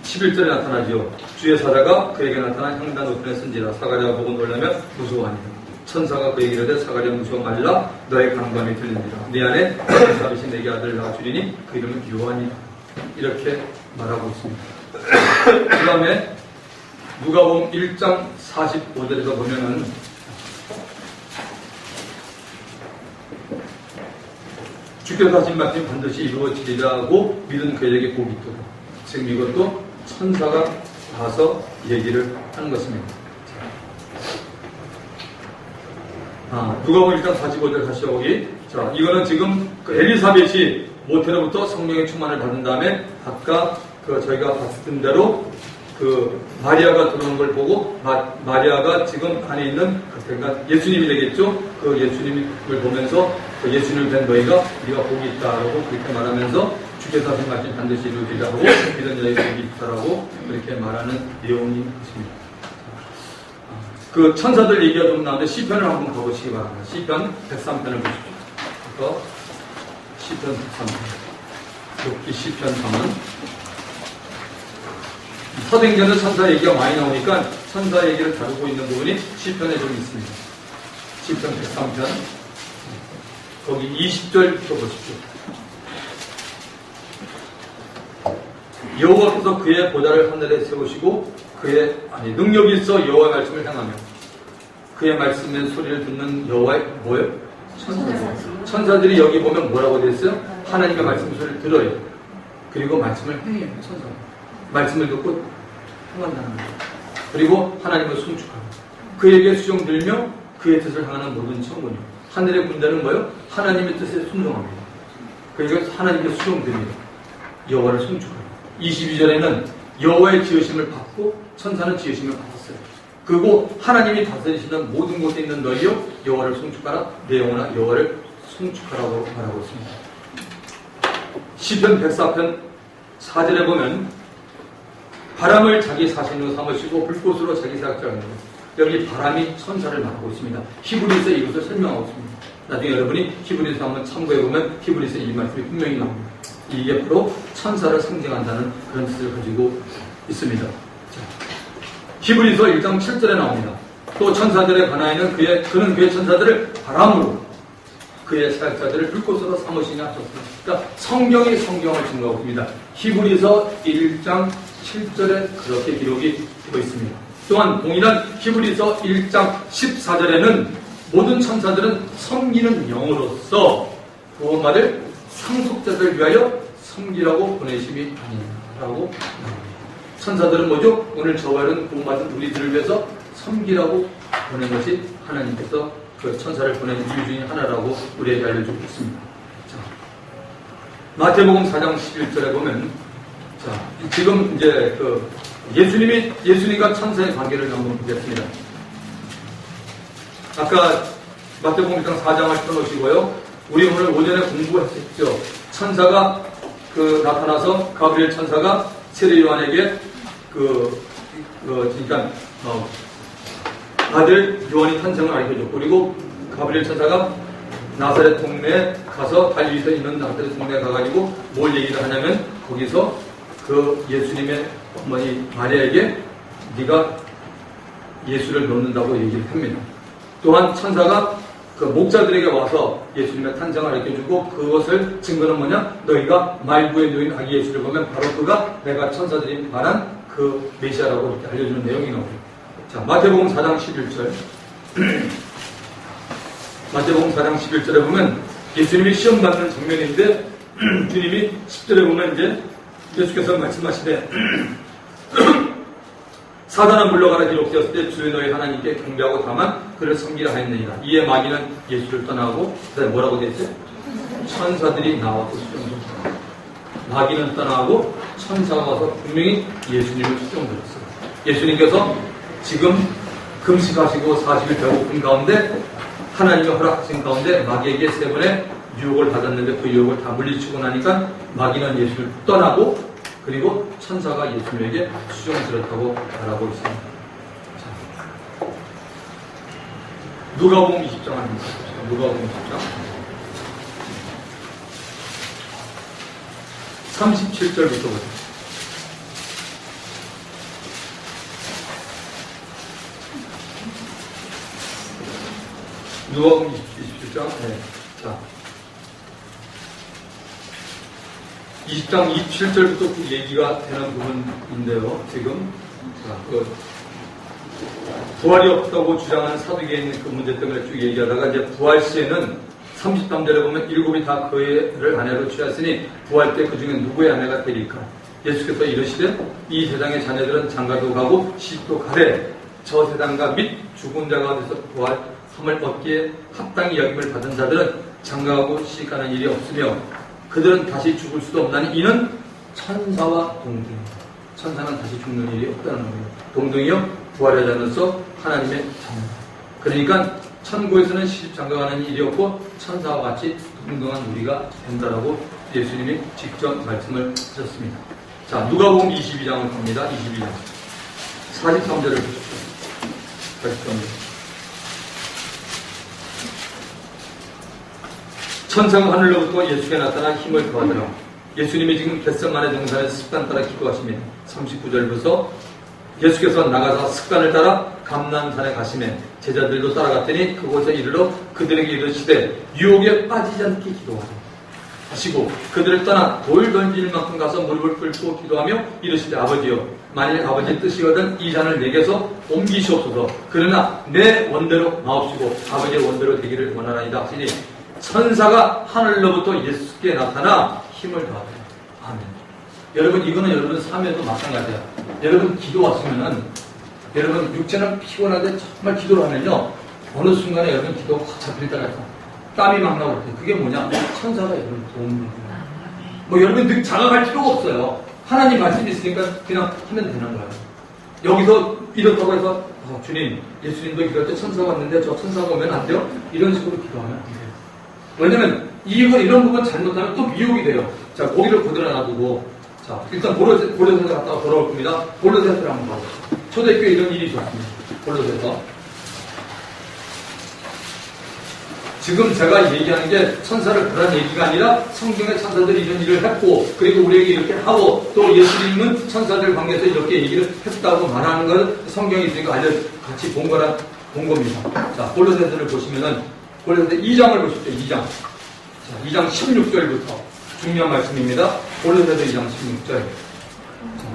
11절에 나타나지요. 주의 사자가 그에게 나타나 향단 우편에 쓴지라. 사가랴가 보고 놀라며 무서워하니라. 천사가 그에게 이르되 사가랴 무서워 말라. 너의 강감이 들리니라. 네 안에 엘리사벳이 내게 아들을 낳아주리니 그 이름은 요한이라. 이렇게 말하고 있습니다. 그 다음에 누가복음 1장 45절에서 보면은 주께서 하신 말씀이 반드시 이루어지리라고 믿은 그에게 복이 있도다. 지금 이것도 천사가 와서 얘기를 하는 것입니다. 누가복음 1장 45절 다시 오기. 자, 이거는 지금 엘리사벳이 모태로부터 성령의 충만을 받은 다음에 아까 저희가 봤던 대로 마리아가 들어오는 걸 보고 마리아가 지금 안에 있는 그러니까 예수님이 되겠죠. 그 예수님을 보면서 예수님을 뵌 너희가 네가 복이 있다라고 그렇게 말하면서 주께서 하신 말씀 반드시 이루어지리라고 믿은 자에게 복이 있다라고 그렇게 말하는 내용이 있습니다. 그 천사들 얘기가 좀 나오는데 시편을 한번 가보시기 바랍니다. 시편 103편을 보십시오. 시편 103편. 욥기 시편 3은 사도행전은 천사 얘기가 많이 나오니까 천사 얘기를 다루고 있는 부분이 시편에 좀 있습니다. 시편 103편 거기 20절부터 보십시오. 여호와께서 그의 보좌를 하늘에 세우시고 능력이 있어 여호와의 말씀을 향하며 그의 말씀의 소리를 듣는 여호와의 뭐예요? 천사들이 여기 보면 뭐라고 되어 있어요? 하나님의 말씀 소리를 들어요. 그리고 말씀을 행해요. 천사 말씀을 듣고 행한다는 거예요. 그리고 하나님을 송축하고 그에게 수종들며 그의 뜻을 향하는 모든 천군이요. 하늘의 군대는 뭐예요? 하나님의 뜻에 순종합니다. 그러니까 하나님께 수종됩니다. 여호와를 송축하고 22절에는 여호와의 지으심을 받고 천사는 지으심을 받았어요. 그리고 하나님이 다스리시는 모든 곳에 있는 너희요 여호와를 송축하라. 내 영혼아 여호와를 송축하라고 말하고 있습니다. 시편 104편 4절에 보면 바람을 자기 사신으로 삼으시고 불꽃으로 자기 사역자를 합니다. 여기 바람이 천사를 말하고 있습니다. 히브리서 이것을 설명하고 있습니다. 나중에 여러분이 히브리서 한번 참고해보면 히브리서 이 말씀이 분명히 나옵니다. 이게 바로 천사를 상징한다는 그런 뜻을 가지고 있습니다. 히브리서 1장 7절에 나옵니다. 또 천사들의 관하에는 그는 그의 천사들을 바람으로 그의 사역자들을 불꽃으로 삼으시냐 하셨습니다. 그러니까 성경이 성경을 증거하고 있습니다. 히브리서 1장 7절에 그렇게 기록이 되어 있습니다. 또한 동일한 히브리서 1장 14절에는 모든 천사들은 섬기는 영으로서 구원받을 상속자들을 위하여 섬기라고 보내심이 아니라고 천사들은 뭐죠? 오늘 저와는 구원받은 우리들을 위해서 섬기라고 보낸 것이 하나님께서 그 천사를 보낸 이유 중에 하나라고 우리에게 알려주고 있습니다. 자, 마태복음 4장 11절에 보면 자, 지금 이제 예수님과 천사의 관계를 한번 보겠습니다. 아까 마태복음 4장을 펴놓으시고요. 우리 오늘 오전에 공부했었죠. 천사가 나타나서 가브리엘 천사가 세례 요한에게 그러니까 아들 요한이 탄생을 알려줬고, 그리고 가브리엘 천사가 나사렛 동네에 가서 갈릴리에 있는 나사렛 동네에 가가지고 뭘 얘기를 하냐면, 거기서 그 예수님의 어머니 마리아에게 네가 예수를 놓는다고 얘기를 합니다. 또한 천사가 그 목자들에게 와서 예수님의 탄생을 알려주고, 그것을 증거는 뭐냐? 너희가 말구에 누인 아기 예수를 보면 바로 그가 내가 천사들이 말한 그 메시아라고 이렇게 알려주는 내용이 나옵니다. 자, 마태복음 4장 11절. 마태복음 4장 11절에 보면 예수님이 시험 받는 장면인데, 주님이 10절에 보면 이제 예수께서 말씀하시되 사단아 물러가라 기록되었을 때 주의 너희 하나님께 경배하고 다만 그를 섬기라 하였느니라. 이에 마귀는 예수를 떠나고, 그다음에 뭐라고 되었죠? 천사들이 나와서 수종들었어요. 마귀는 떠나고 천사가 와서 분명히 예수님을 수종들었어요. 예수님께서 지금 금식하시고 40일 배고픈 가운데 하나님의 허락하신 가운데 마귀에게 3번의 유혹을 받았는데, 그 유혹을 다 물리치고 나니까 마귀는 예수를 떠나고, 그리고 천사가 예수님에게 수종스럽다고 말하고 있습니다. 자, 누가복음 20장 한번 보십시오. 누가복음 20장 37절부터 보세요. 누가복음 27장. 네. 자, 20장 27절부터 그 얘기가 되는 부분인데요. 지금 부활이 없다고 주장하는 사두개인 그 문제 때문에 쭉 얘기하다가, 이제 부활 시에는 33절에 보면 7이 다 그의 아내로 취하였으니 부활 때 그 중에 누구의 아내가 되리까? 예수께서 이르시되 이 세상의 자녀들은 장가도 가고 시집도 가되 저 세상과 및 죽은 자 가운데서 부활함을 얻기에 합당히 여김을 받은 자들은 장가가고 시집가는 일이 없으며 그들은 다시 죽을 수도 없나니 이는 천사와 동등. 천사는 다시 죽는 일이 없다는 거예요. 동등이요 부활하지 않아서 하나님의 자녀. 그러니까 천국에서는 시집 장가가는 일이 없고 천사와 같이 동등한 우리가 된다라고 예수님이 직접 말씀을 하셨습니다. 자, 누가복음 22장을 봅니다. 22장 43절을 보십시오. 43절. 천사가 하늘로부터 예수께 나타나 힘을 더하더라. 예수님이 지금 겟세마네 동산에서 습관 따라 기도하십니다. 39절부터 예수께서 나가서 습관을 따라 감람산에 가시매 제자들도 따라갔더니 그곳에 이르러 그들에게 이르시되 유혹에 빠지지 않게 기도하라 하시고 그들을 떠나 돌 던질 만큼 가서 무릎을 꿇고 기도하며 이르시되 아버지여 만일 아버지의 뜻이거든 이 잔을 내게서 옮기시옵소서. 그러나 내 원대로 마옵시고 아버지의 원대로 되기를 원하나이다 하시니 천사가 하늘로부터 예수께 나타나 힘을 더하더라. 아멘. 여러분, 이거는 여러분 삶에도 마찬가지야. 여러분 기도 왔으면은 여러분 육체는 피곤한데 정말 기도를 하면요 어느 순간에 여러분 기도가 확 잡힐 때가 있어. 땀이 막 나올 때. 그게 뭐냐? 천사가 여러분 도움을 줘요. 뭐 여러분 자각할 필요가 없어요. 하나님 말씀이 있으니까 그냥 하면 되는 거예요. 여기서 이렇다고 해서 주님, 예수님도 기도할 때 천사가 왔는데 저 천사가 오면 안 돼요? 이런 식으로 기도하면 안 돼요. 왜냐면 이런 부분 잘못하면 또 미혹이 돼요. 자, 고기를 그대로 놔두고 자, 일단 볼로새서 갔다가 돌아올 겁니다. 볼로새서를 한번 봐보세요. 초대교회 이런 일이 있었습니다. 볼로새서. 지금 제가 얘기하는 게 천사를 그런 얘기가 아니라 성경의 천사들이 이런 일을 했고 그리고 우리에게 이렇게 하고 또 예수님은 천사들 관계에서 이렇게 얘기를 했다고 말하는 걸 성경이 있으니까 같이 본 겁니다. 자, 볼로새서를 보시면은 볼로새서 2장을 보십시오. 2장. 자, 2장 16절부터 중요한 말씀입니다. 볼로새서 2장 16절.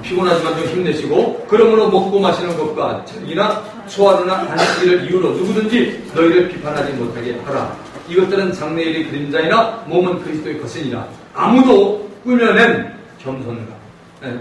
피곤하지만 좀 힘내시고 그러므로 먹고 마시는 것과 이나 소화나 안식일을 이유로 누구든지 너희를 비판하지 못하게 하라. 이것들은 장래일의 그림자이나 몸은 그리스도의 것이니라. 아무도 꾸며낸 겸손과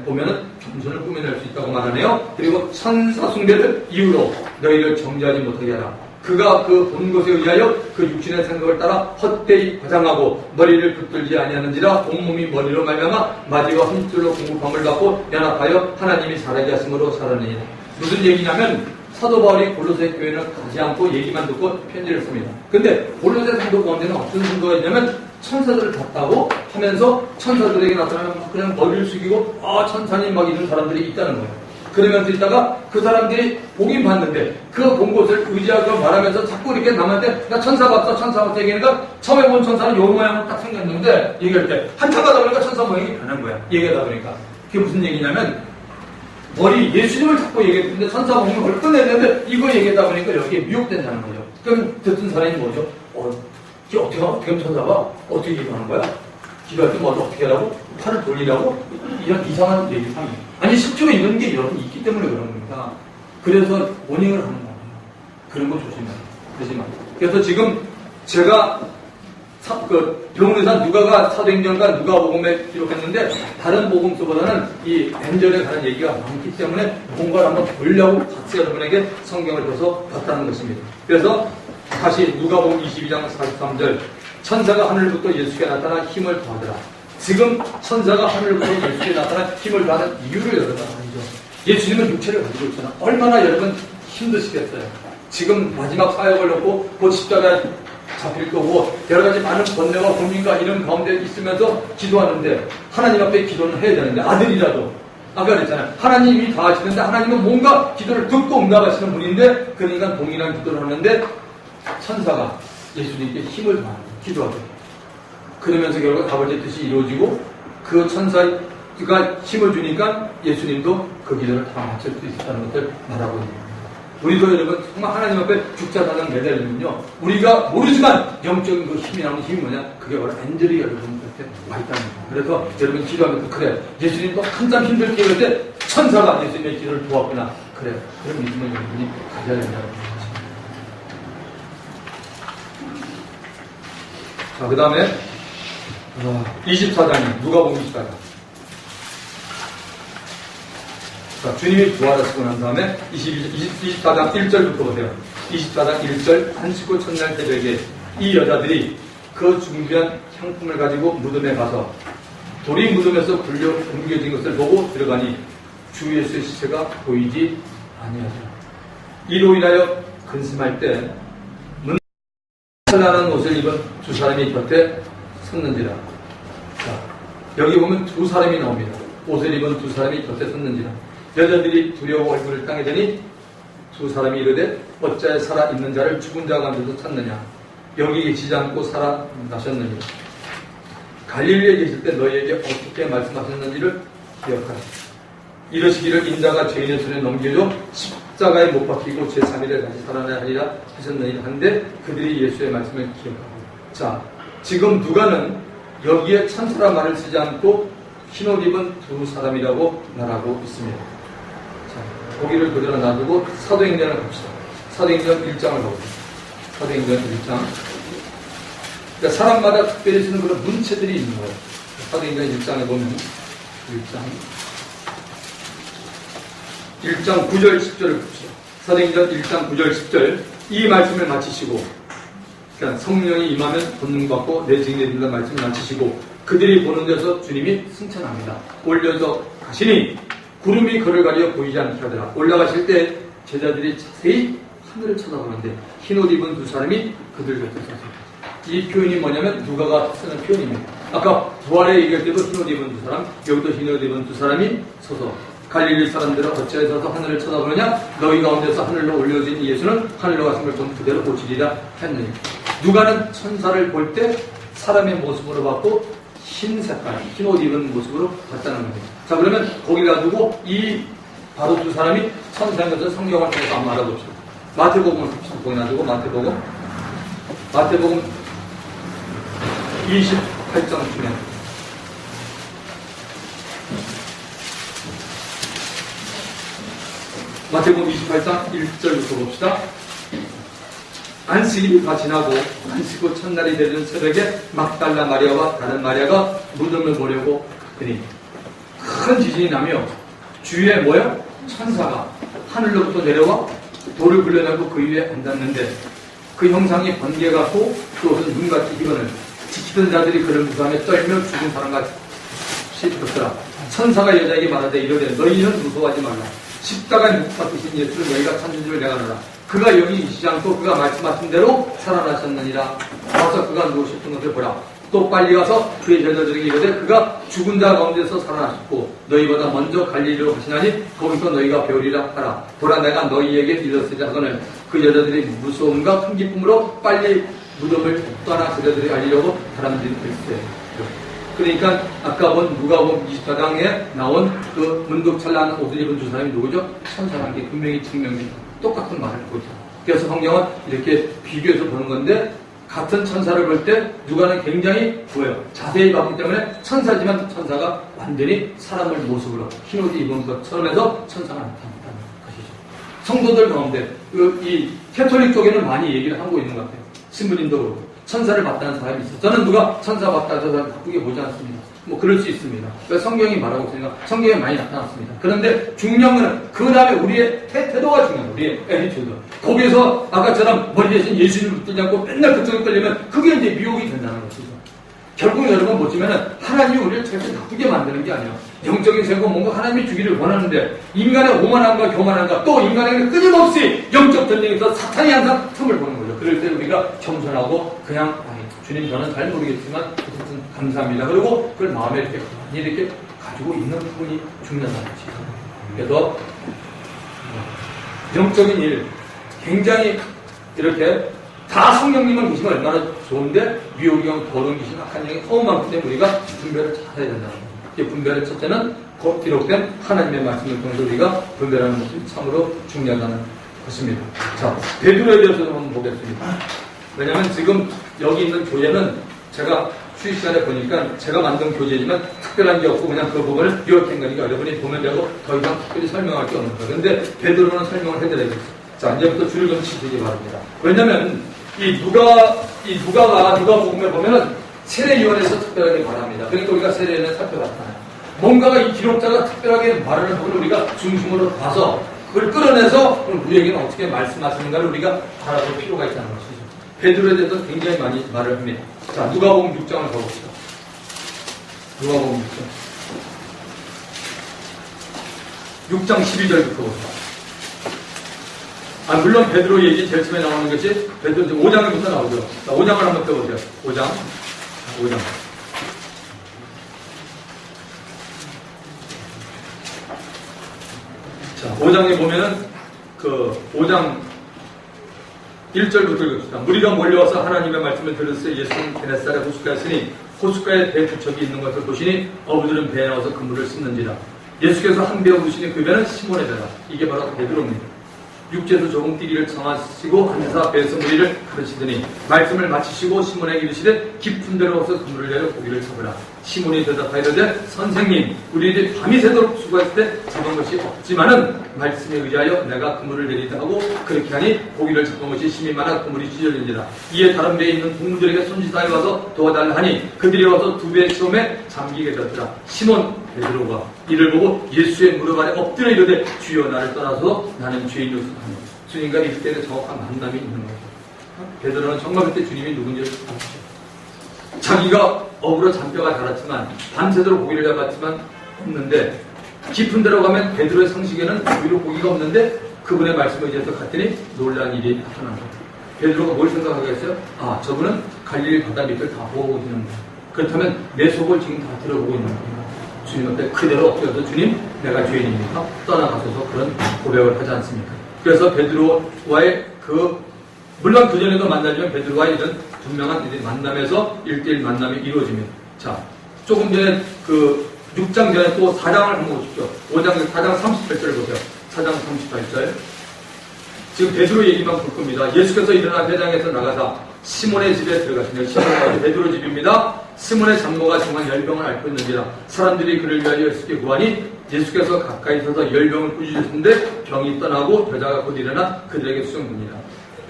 보면은 겸손을 꾸며낼 수 있다고 말하네요. 그리고 천사 숭배를 이유로 너희를 정죄하지 못하게 하라. 그가 그 본 것에 의하여 그 육신의 생각을 따라 헛되이 과장하고 머리를 붙들지 아니하는지라 온몸이 머리로 말미암아 마디와 힘줄로 공급함을 받고 연합하여 하나님이 살아게 하심으로 살아내니라. 무슨 얘기냐면 사도 바울이 골로새 교회는 가지 않고 얘기만 듣고 편지를 씁니다. 근데 골로새 성도 가운데는 어떤 성도가 있냐면 천사들을 봤다고 하면서 천사들에게 나타나면 그냥 머리를 숙이고 천사님 막 이런 사람들이 있다는 거예요. 그러면서 있다가 그 사람들이 보긴 봤는데 그 본 곳을 의지하고 말하면서 자꾸 이렇게 남한테 나 천사 봤어 천사 봤어 얘기하니까 처음에 본 천사는 요 모양으로 딱 생겼는데 얘기할 때 한참 가다 보니까 천사 모양이 변한 거야. 얘기하다 보니까 그게 무슨 얘기냐면 머리 예수님을 자꾸 얘기했는데 천사 보면 그걸 끝냈는데 이거 얘기하다 보니까 여기에 미혹된다는 거죠. 그럼 듣는 사람이 뭐죠? 이게 어떻게 하면 천사가 어떻게 얘기하는 거야? 기도할 때 뭐를 어떻게 하라고? 팔을 돌리라고? 이런 이상한 얘기 상이. 아니 실제로 이런 게 여러분 있기 때문에 그런 겁니다. 그래서 모닝을 하는 거예요. 그런 거 조심해요. 그래서 지금 제가 비록내산 누가가 사도행전과 누가복음에 기록했는데 다른 복음서보다는 이 벤절에 관한 얘기가 많기 때문에 뭔가를 한번 보려고 같이 여러분에게 성경을 펴서 봤다는 것입니다. 그래서 다시 누가복음 22장 43절 천사가 하늘부터 예수께 나타나 힘을 더하더라. 지금 천사가 하늘부터 예수께 나타나 힘을 더하는 이유를 여러분 알죠. 예수님은 육체를 가지고 있잖아. 얼마나 여러분 힘드시겠어요. 지금 마지막 사역을 놓고 곧 십자가에 잡힐 거고 여러 가지 많은 번뇌와 고민과 이런 가운데 있으면서 기도하는데 하나님 앞에 기도는 해야 되는데 아들이라도 아까 그랬잖아요. 하나님이 다 하시는데 하나님은 뭔가 기도를 듣고 응답하시는 분인데 그러니까 동일한 기도를 하는데 천사가 예수님께 힘을 더하는 거예요. 기도하게. 그러면서 결국 아버지의 뜻이 이루어지고 그 천사가 힘을 주니까 예수님도 그 기도를 다 마칠 수 있었다는 것을 말하고 있는 거예요. 우리도 여러분 정말 하나님 앞에 죽자다는 매달리면요 우리가 모르지만 영적인 그 힘이 나오는 힘이 뭐냐 그게 바로 엔젤이 여러분 곁에 와 있다는 거예요. 그래서 여러분 기도하면서 그래 예수님도 한참 힘들게 그럴 때 천사가 예수님의 기도를 도왔구나 그래 그런 믿음을 여러분이 가져야 된다는 거죠. 자, 그 다음에 24장이 누가복음 24장. 자, 주님이 부활하시고 난 다음에 24장 1절부터 보세요. 24장 1절 안식구 첫날 새벽에 이 여자들이 그 준비한 향품을 가지고 무덤에 가서 돌이 무덤에서 굴려 옮겨진 것을 보고 들어가니 주 예수의 시체가 보이지 아니하더라. 이로 인하여 근심할 때 찬란한 옷을 입은 두 사람이 곁에 섰는지라. 자, 여기 보면 두 사람이 나옵니다. 옷을 입은 두 사람이 곁에 섰는지라. 여자들이 두려워 얼굴을 땅에 대니 두 사람이 이르되 어찌하여 살아있는 자를 죽은 자 가운데서 찾느냐. 여기 계시지 않고 살아나셨느니라. 갈릴리에 계실 때 너희에게 어떻게 말씀하셨는지를 기억하라. 이러시기를 인자가 죄인의 손에 넘겨져 십자가에 못 박히고 제3일에 다시 살아나야 하리라 하셨느니라 한데 그들이 예수의 말씀을 기억하고. 자, 지금 누가는 여기에 천사란 말을 쓰지 않고 흰옷 입은 두 사람이라고 말하고 있습니다. 자, 거기를 그대로 놔두고 사도행전을 갑시다. 사도행전 1장을 보겠습니다. 사도행전 1장. 그러니까 사람마다 특별히 쓰는 그런 문체들이 있는 거예요. 사도행전 1장에 보면 1장 9절 10절을 봅시다. 사도행전 1장 9절 10절 이 말씀을 마치시고 그러니까 성령이 임하면 권능받고 내 증인이 된다는 말씀을 마치시고 그들이 보는 데서 주님이 승천합니다. 올려서 가시니 구름이 그를 가려 보이지 않게 하더라. 올라가실 때 제자들이 자세히 하늘을 쳐다보는데 흰옷 입은 두 사람이 그들 곁에 서서 이 표현이 뭐냐면 누가가 쓰는 표현입니다. 아까 부활에 얘기할 때도 흰옷 입은 두 사람 여기도 흰옷 입은 두 사람이 서서 갈릴리 사람들은 어찌하여 서서 하늘을 쳐다보느냐 너희 가운데서 하늘로 올려진 예수는 하늘로 가신 걸 좀 그대로 보시리라 했느니 누가는 천사를 볼 때 사람의 모습으로 봤고 흰 색깔, 흰 옷 입은 모습으로 봤다는 겁니다. 자 그러면 거기 가지고 이 바로 두 사람이 천사인 것을 성경을 통해서 한번 알아봅시다. 마태복음을 봅시다. 거기 놔두고 마태복음 28장 중에 마태복음 28장 1절부터 봅시다. 안식일이 지나고 안식 후 첫날이 되는 새벽에 막달라 마리아와 다른 마리아가 무덤을 보려고 갔더니 큰 지진이 나며 주위에 뭐야? 천사가 하늘로부터 내려와 돌을 굴려내고 그 위에 앉았는데 그 형상이 번개가 소, 그것은 눈같이 희번을 지키던 자들이 그를 무서워하며 떨며 죽은 사람같이 들었더라. 천사가 여자에게 말하되 이르되 너희는 무서워하지 말라. 십자가에 못 박히신 예수를 너희가 찾는 줄 내가 알아라. 그가 여기 계시지 않고 그가 말씀하신 대로 살아나셨느니라. 와서 그가 누워 싶은 것을 보라. 또 빨리 가서 그의 제자들에게 이르되 그가 죽은 자 가운데서 살아나셨고 너희보다 먼저 갈릴리로 가시나니 거기서 너희가 배우리라 하라. 보라 내가 너희에게 이르렀으리 하거늘 그 여자들이 무서움과 큰 기쁨으로 빨리 무덤을 떠나 그자들이 알리려고 사람들이 글쎄. 그러니까 아까 본 누가복음 24장에 나온 그 문득찬란한 옷을 입은 두 사람이 누구죠? 천사라는 게 분명히 증명이 똑같은 말을 하고 있죠. 그래서 성경은 이렇게 비교해서 보는 건데 같은 천사를 볼 때 누가는 굉장히 보여요. 자세히 봤기 때문에 천사지만 천사가 완전히 사람을 모습으로 흰옷 입은 것처럼 해서 천사가 나타났다는 것이죠. 성도들 가운데 이 캐톨릭 쪽에는 많이 얘기를 하고 있는 것 같아요. 신부님도 그렇고 천사를 봤다는 사람이 있어요. 저는 누가 천사 봤다 저 사람 바꾸게 보지 않습니다. 뭐 그럴 수 있습니다. 성경이 말하고 있으니까 성경에 많이 나타났습니다. 그런데 중요한 것은 그 다음에 우리의 태도가 중요해요. 우리의 애티튜드. 거기에서 아까처럼 머리 대신 예수님을 붙들지 않고 맨날 그쪽에 끌리면 그게 이제 미혹이 된다는 것이죠. 결국 여러분 보시면은 하나님이 우리를 절대 나쁘게 만드는 게 아니에요. 영적인 세고 뭔가 하나님이 주기를 원하는데 인간의 오만함과 교만함과 또 인간에게 끊임없이 영적 전쟁에서 사탄이 항상 틈을 보는 거죠. 그럴 때 우리가 겸손하고 그냥 주님 저는 잘 모르겠지만 어쨌든 감사합니다. 그리고 그걸 마음에 이렇게 가지고 있는 부분이 중요하다는 것이죠. 그래서 영적인 일 굉장히 이렇게 다 성령님만 계시면 얼마나 좋은데 미혹이형 더러운 귀신 악한 영이 너무 많기 때문에 우리가 분별을 잘해야 된다는 거예요. 분별의 첫째는 곧 기록된 하나님의 말씀을 통해서 우리가 분별하는 것이 참으로 중요하다는 것입니다. 자, 베드로에 대해서 한번 보겠습니다. 왜냐하면 지금 여기 있는 교재는 제가 휴식 시간에 보니까 제가 만든 교재지만 특별한 게 없고 그냥 그 부분을 요약한 거니까 여러분이 보면 되고 더 이상 특별히 설명할 게 없는 거예요. 그런데 베드로는 설명을 해드려야겠어요. 자, 이제부터 줄을 좀 치시기 바랍니다. 왜냐하면 이 누가복음에 보면은 세례요한에서 특별하게 말합니다. 그러니까 우리가 세례는 살펴봤잖아요. 뭔가가 이 기록자가 특별하게 말하는 부분을 우리가 중심으로 봐서 그걸 끌어내서 우리에게는 어떻게 말씀하시는가를 우리가 알아볼 필요가 있다는 것이죠. 베드로에 대해서 굉장히 많이 말을 합니다. 자, 누가복음 6장을 가봅시다. 누가복음 6장 12절부터 봅시다. 물론 베드로 얘기 제일 처음에 나오는 것이 베드로 5장부터 나오죠. 자, 5장을 한번 펴보세요. 5장. 자, 5장에 보면은 그 5장 1절부터 읽읍시다. 무리가 몰려와서 하나님의 말씀을 들었을 예수는 게네사렛 호숫가에 있으니 호숫가에 배 두 척이 있는 것을 보시니 어부들은 배에 나와서 그물을 씻는지라. 예수께서 한 배에 오르시니 그 배는 시몬의 배라. 이게 바로 베드로입니다. 육지에서 조금 뛰기를 청하시고 앉아서 배에서 무리를 가르치더니 말씀을 마치시고 시몬에게 이르시되 깊은 데로 와서 그물을 내려 고기를 잡으라. 시몬이 대답하이르되 선생님 우리들이 밤이 새도록 수고했을 때 잡은 것이 없지만은 말씀에 의하여 내가 그물을 내리다 하고 그렇게 하니 고기를 잡은 것이 심히 많아 그물이 찢어진지라. 이에 다른 배에 있는 동무들에게 손짓하여 와서 도와달라 하니 그들이 와서 두 배의 시험에 잠기게 되었더라. 시몬 베드로가 이를 보고 예수의 무릎 아래 엎드려 이르되 주여 나를 떠나서 나는 죄인으로서 하노. 주님과 이 때는 정확한 만남이 있는 거죠. 베드로는 정말 그때 주님이 누군지를 알았죠. 자기가 억으로 잔뼈가 자랐지만 밤새도록 고기를 잡았지만 없는데 깊은 데로 가면 베드로의 상식에는 오히려 고기가 없는데 그분의 말씀을 이제 또 갔더니 놀라운 일이 나타난 거예요. 베드로가 뭘 생각하겠어요? 저분은 갈릴리 바다 밑을 다 보고 있는 거예요. 그렇다면 내 속을 지금 다 들어보고 있는 거예요. 주님 앞에 그대로 엎드려서 주님 내가 죄인입니까? 떠나가셔서 그런 고백을 하지 않습니까? 그래서 베드로와의 물론 그전에도 만나지만 베드로와 이런 분명한 만남에서 1대1 만남이 이루어집니다. 자, 조금 전에 6장 전에 또 4장을 한번 보십시오. 4장 38절 보세요. 4장 38절. 지금 베드로 얘기만 볼 겁니다. 예수께서 일어나 회당에서 나가사 시몬의 집에 들어가시며 시몬의 베드로 집입니다. 시몬의 장모가 정한 열병을 앓고 있는지라 사람들이 그를 위하여 예수께 구하니 예수께서 가까이 서서 열병을 꾸짖으셨는데 병이 떠나고 여자가 곧 일어나 그들에게 수정됩니다.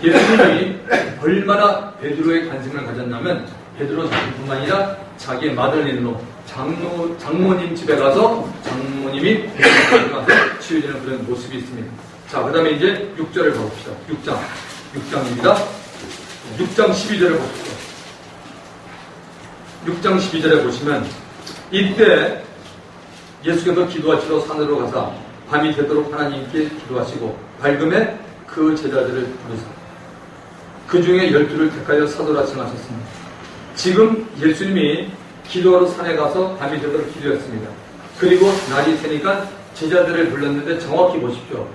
예수님이 얼마나 베드로의 관심을 가졌냐면 베드로 자신뿐만 아니라 자기의 마들린으로 장모님 집에 가서 장모님이 베드로에 가서 치유되는 그런 모습이 있습니다. 자, 그 다음에 이제 6절을 가봅시다. 6장입니다. 6장 12절을 보십시오. 6장 12절에 보시면 이때 예수께서 기도하시러 산으로 가사 밤이 되도록 하나님께 기도하시고 밝음에 그 제자들을 부르사 그 중에 12를 택하여 사도라 칭하셨습니다. 지금 예수님이 기도하러 산에 가서 밤이 되도록 기도했습니다. 그리고 날이 새니까 제자들을 불렀는데 정확히 보십시오.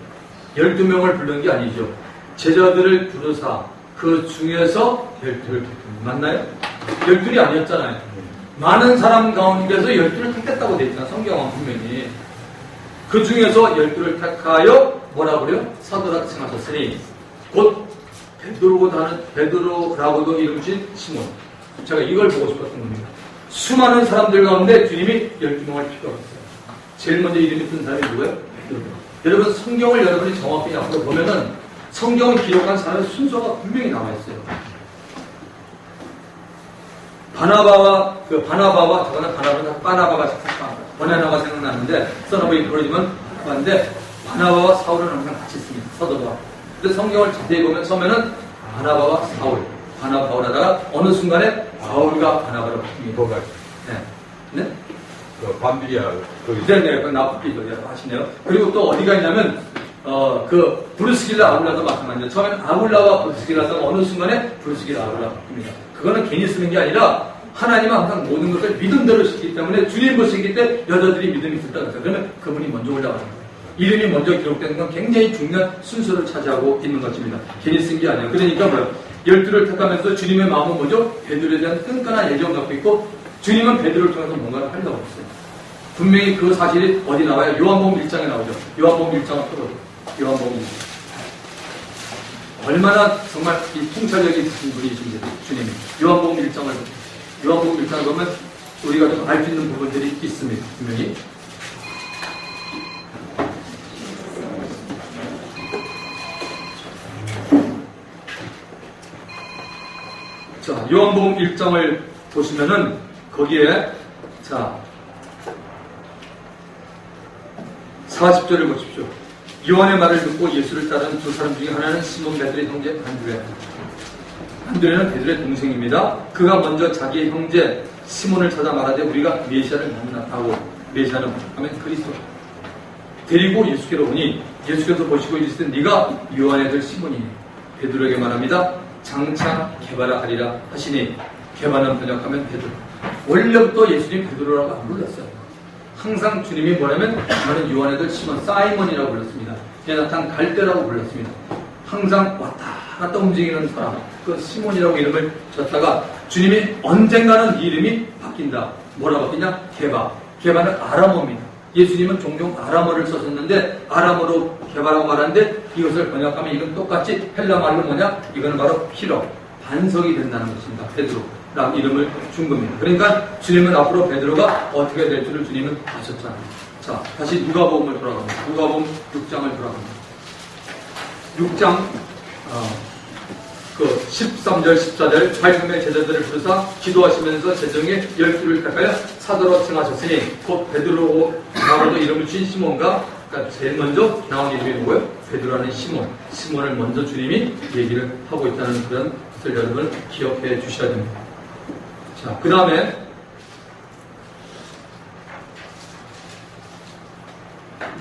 12명을 부른 게 아니죠. 제자들을 부르사 그 중에서 12를 택했습니다. 맞나요? 12이 아니었잖아요. 많은 사람 가운데서 12를 택했다고 되어 있잖아요. 성경은 분명히. 그 중에서 12를 택하여 뭐라고 그래요? 사도라 칭하셨으니 곧 베드로라고도 이름 진 시몬. 제가 이걸 보고 싶었던 겁니다. 수많은 사람들 가운데 주님이 12명을 필요했어요. 제일 먼저 이름이 뜬 사람이 누구예요? 베드로. 여러분 성경을 여러분이 정확히 앞으로 보면은 성경을 기록한 사람의 순서가 분명히 나와있어요. 바나바가 생각나는데 써너브이 그러지만 바나바인데 바나바와 사울은 항상 같이 있습니다. 서도가. 근데 성경을 자세히 보면 처음에는 바나바와 사울, 바나바울 하다가 어느 순간에 바울과 바나바로 바뀝니다. 네? 네? 그 밤비리아 네, 나쁘기죠. 하시네요. 그리고 또 어디가 있냐면 그 브루스길라 아굴라도 마찬가지죠. 처음에는 아굴라와 브루스길라가 어느 순간에 브루스길라 아굴라 바뀝니다. 그거는 괜히 쓰는 게 아니라 하나님은 항상 모든 것을 믿음대로 시키기 때문에 주님 보시기 때 여자들이 믿음이 있었다 그랬어요. 그러면 그분이 먼저 올라가는 거예요. 이름이 먼저 기록되는 건 굉장히 중요한 순서를 차지하고 있는 것입니다. 괜히 쓴 게 아니에요. 그러니까 뭐예요? 12를 택하면서 주님의 마음은 뭐죠? 베드로에 대한 끈끈한 애정 갖고 있고 주님은 베드로를 통해서 뭔가를 하려고 했어요. 분명히 그 사실이 어디 나와요? 요한복음 1장에 나오죠. 요한복음 1장을 펴보세요. 요한복음 1장. 얼마나 정말 이 통찰력이 있으신 분이신지 주님이. 요한복음 1장을 보세요. 요한복음 1장을 보면 우리가 좀 알 수 있는 부분들이 있습니다. 분명히. 자, 요한복음 1장을 보시면은 거기에 자 40절을 보십시오. 요한의 말을 듣고 예수를 따르는 두 사람 중에 하나는 시몬 베드로의 형제 안드레. 안드레는 베드로의 동생입니다. 그가 먼저 자기의 형제 시몬을 찾아 말하되 우리가 메시아를 만났다고. 메시아는 하면 그리스도. 데리고 예수께로 오니 예수께서 보시고 이르시되 네가 요한의 아들 시몬이니. 베드로에게 말합니다. 장차 게바라 하리라 하시니 게바는 번역하면 베드로. 원래부터 예수님 베드로라고 안 불렀어요. 항상 주님이 뭐냐면 나는 요한의 아들 시몬 사이먼이라고 불렀습니다. 나탄 갈대라고 불렀습니다. 항상 왔다 갔다 움직이는 사람 그 시몬이라고 이름을 줬다가 주님이 언젠가는 이름이 바뀐다. 뭐라 바뀌냐? 게바. 게바는 아람어입니다. 예수님은 종종 아람어를 썼었는데 아람어로 게바라고 말하는데 이것을 번역하면 이건 똑같이 헬라 말로 뭐냐? 이거는 바로 히로 반석이 된다는 것입니다. 베드로라는 이름을 준 겁니다. 그러니까 주님은 앞으로 베드로가 어떻게 될 줄을 주님은 아셨잖아요. 자, 다시 누가복음을 돌아갑니다. 누가복음 6장을 돌아갑니다. 6장 그 13절 14절 밝음의 제자들을 부르사 기도하시면서 제정에 12를 택하여 사도로 칭하셨으니 곧 베드로라고도 이름을 주신 시몬과 그러니까 제일 먼저 나온 이름이 누구예요? 베드로라는 시몬을 먼저 주님이 얘기를 하고 있다는 그런 것을 여러분 기억해 주셔야 됩니다. 자, 그 다음에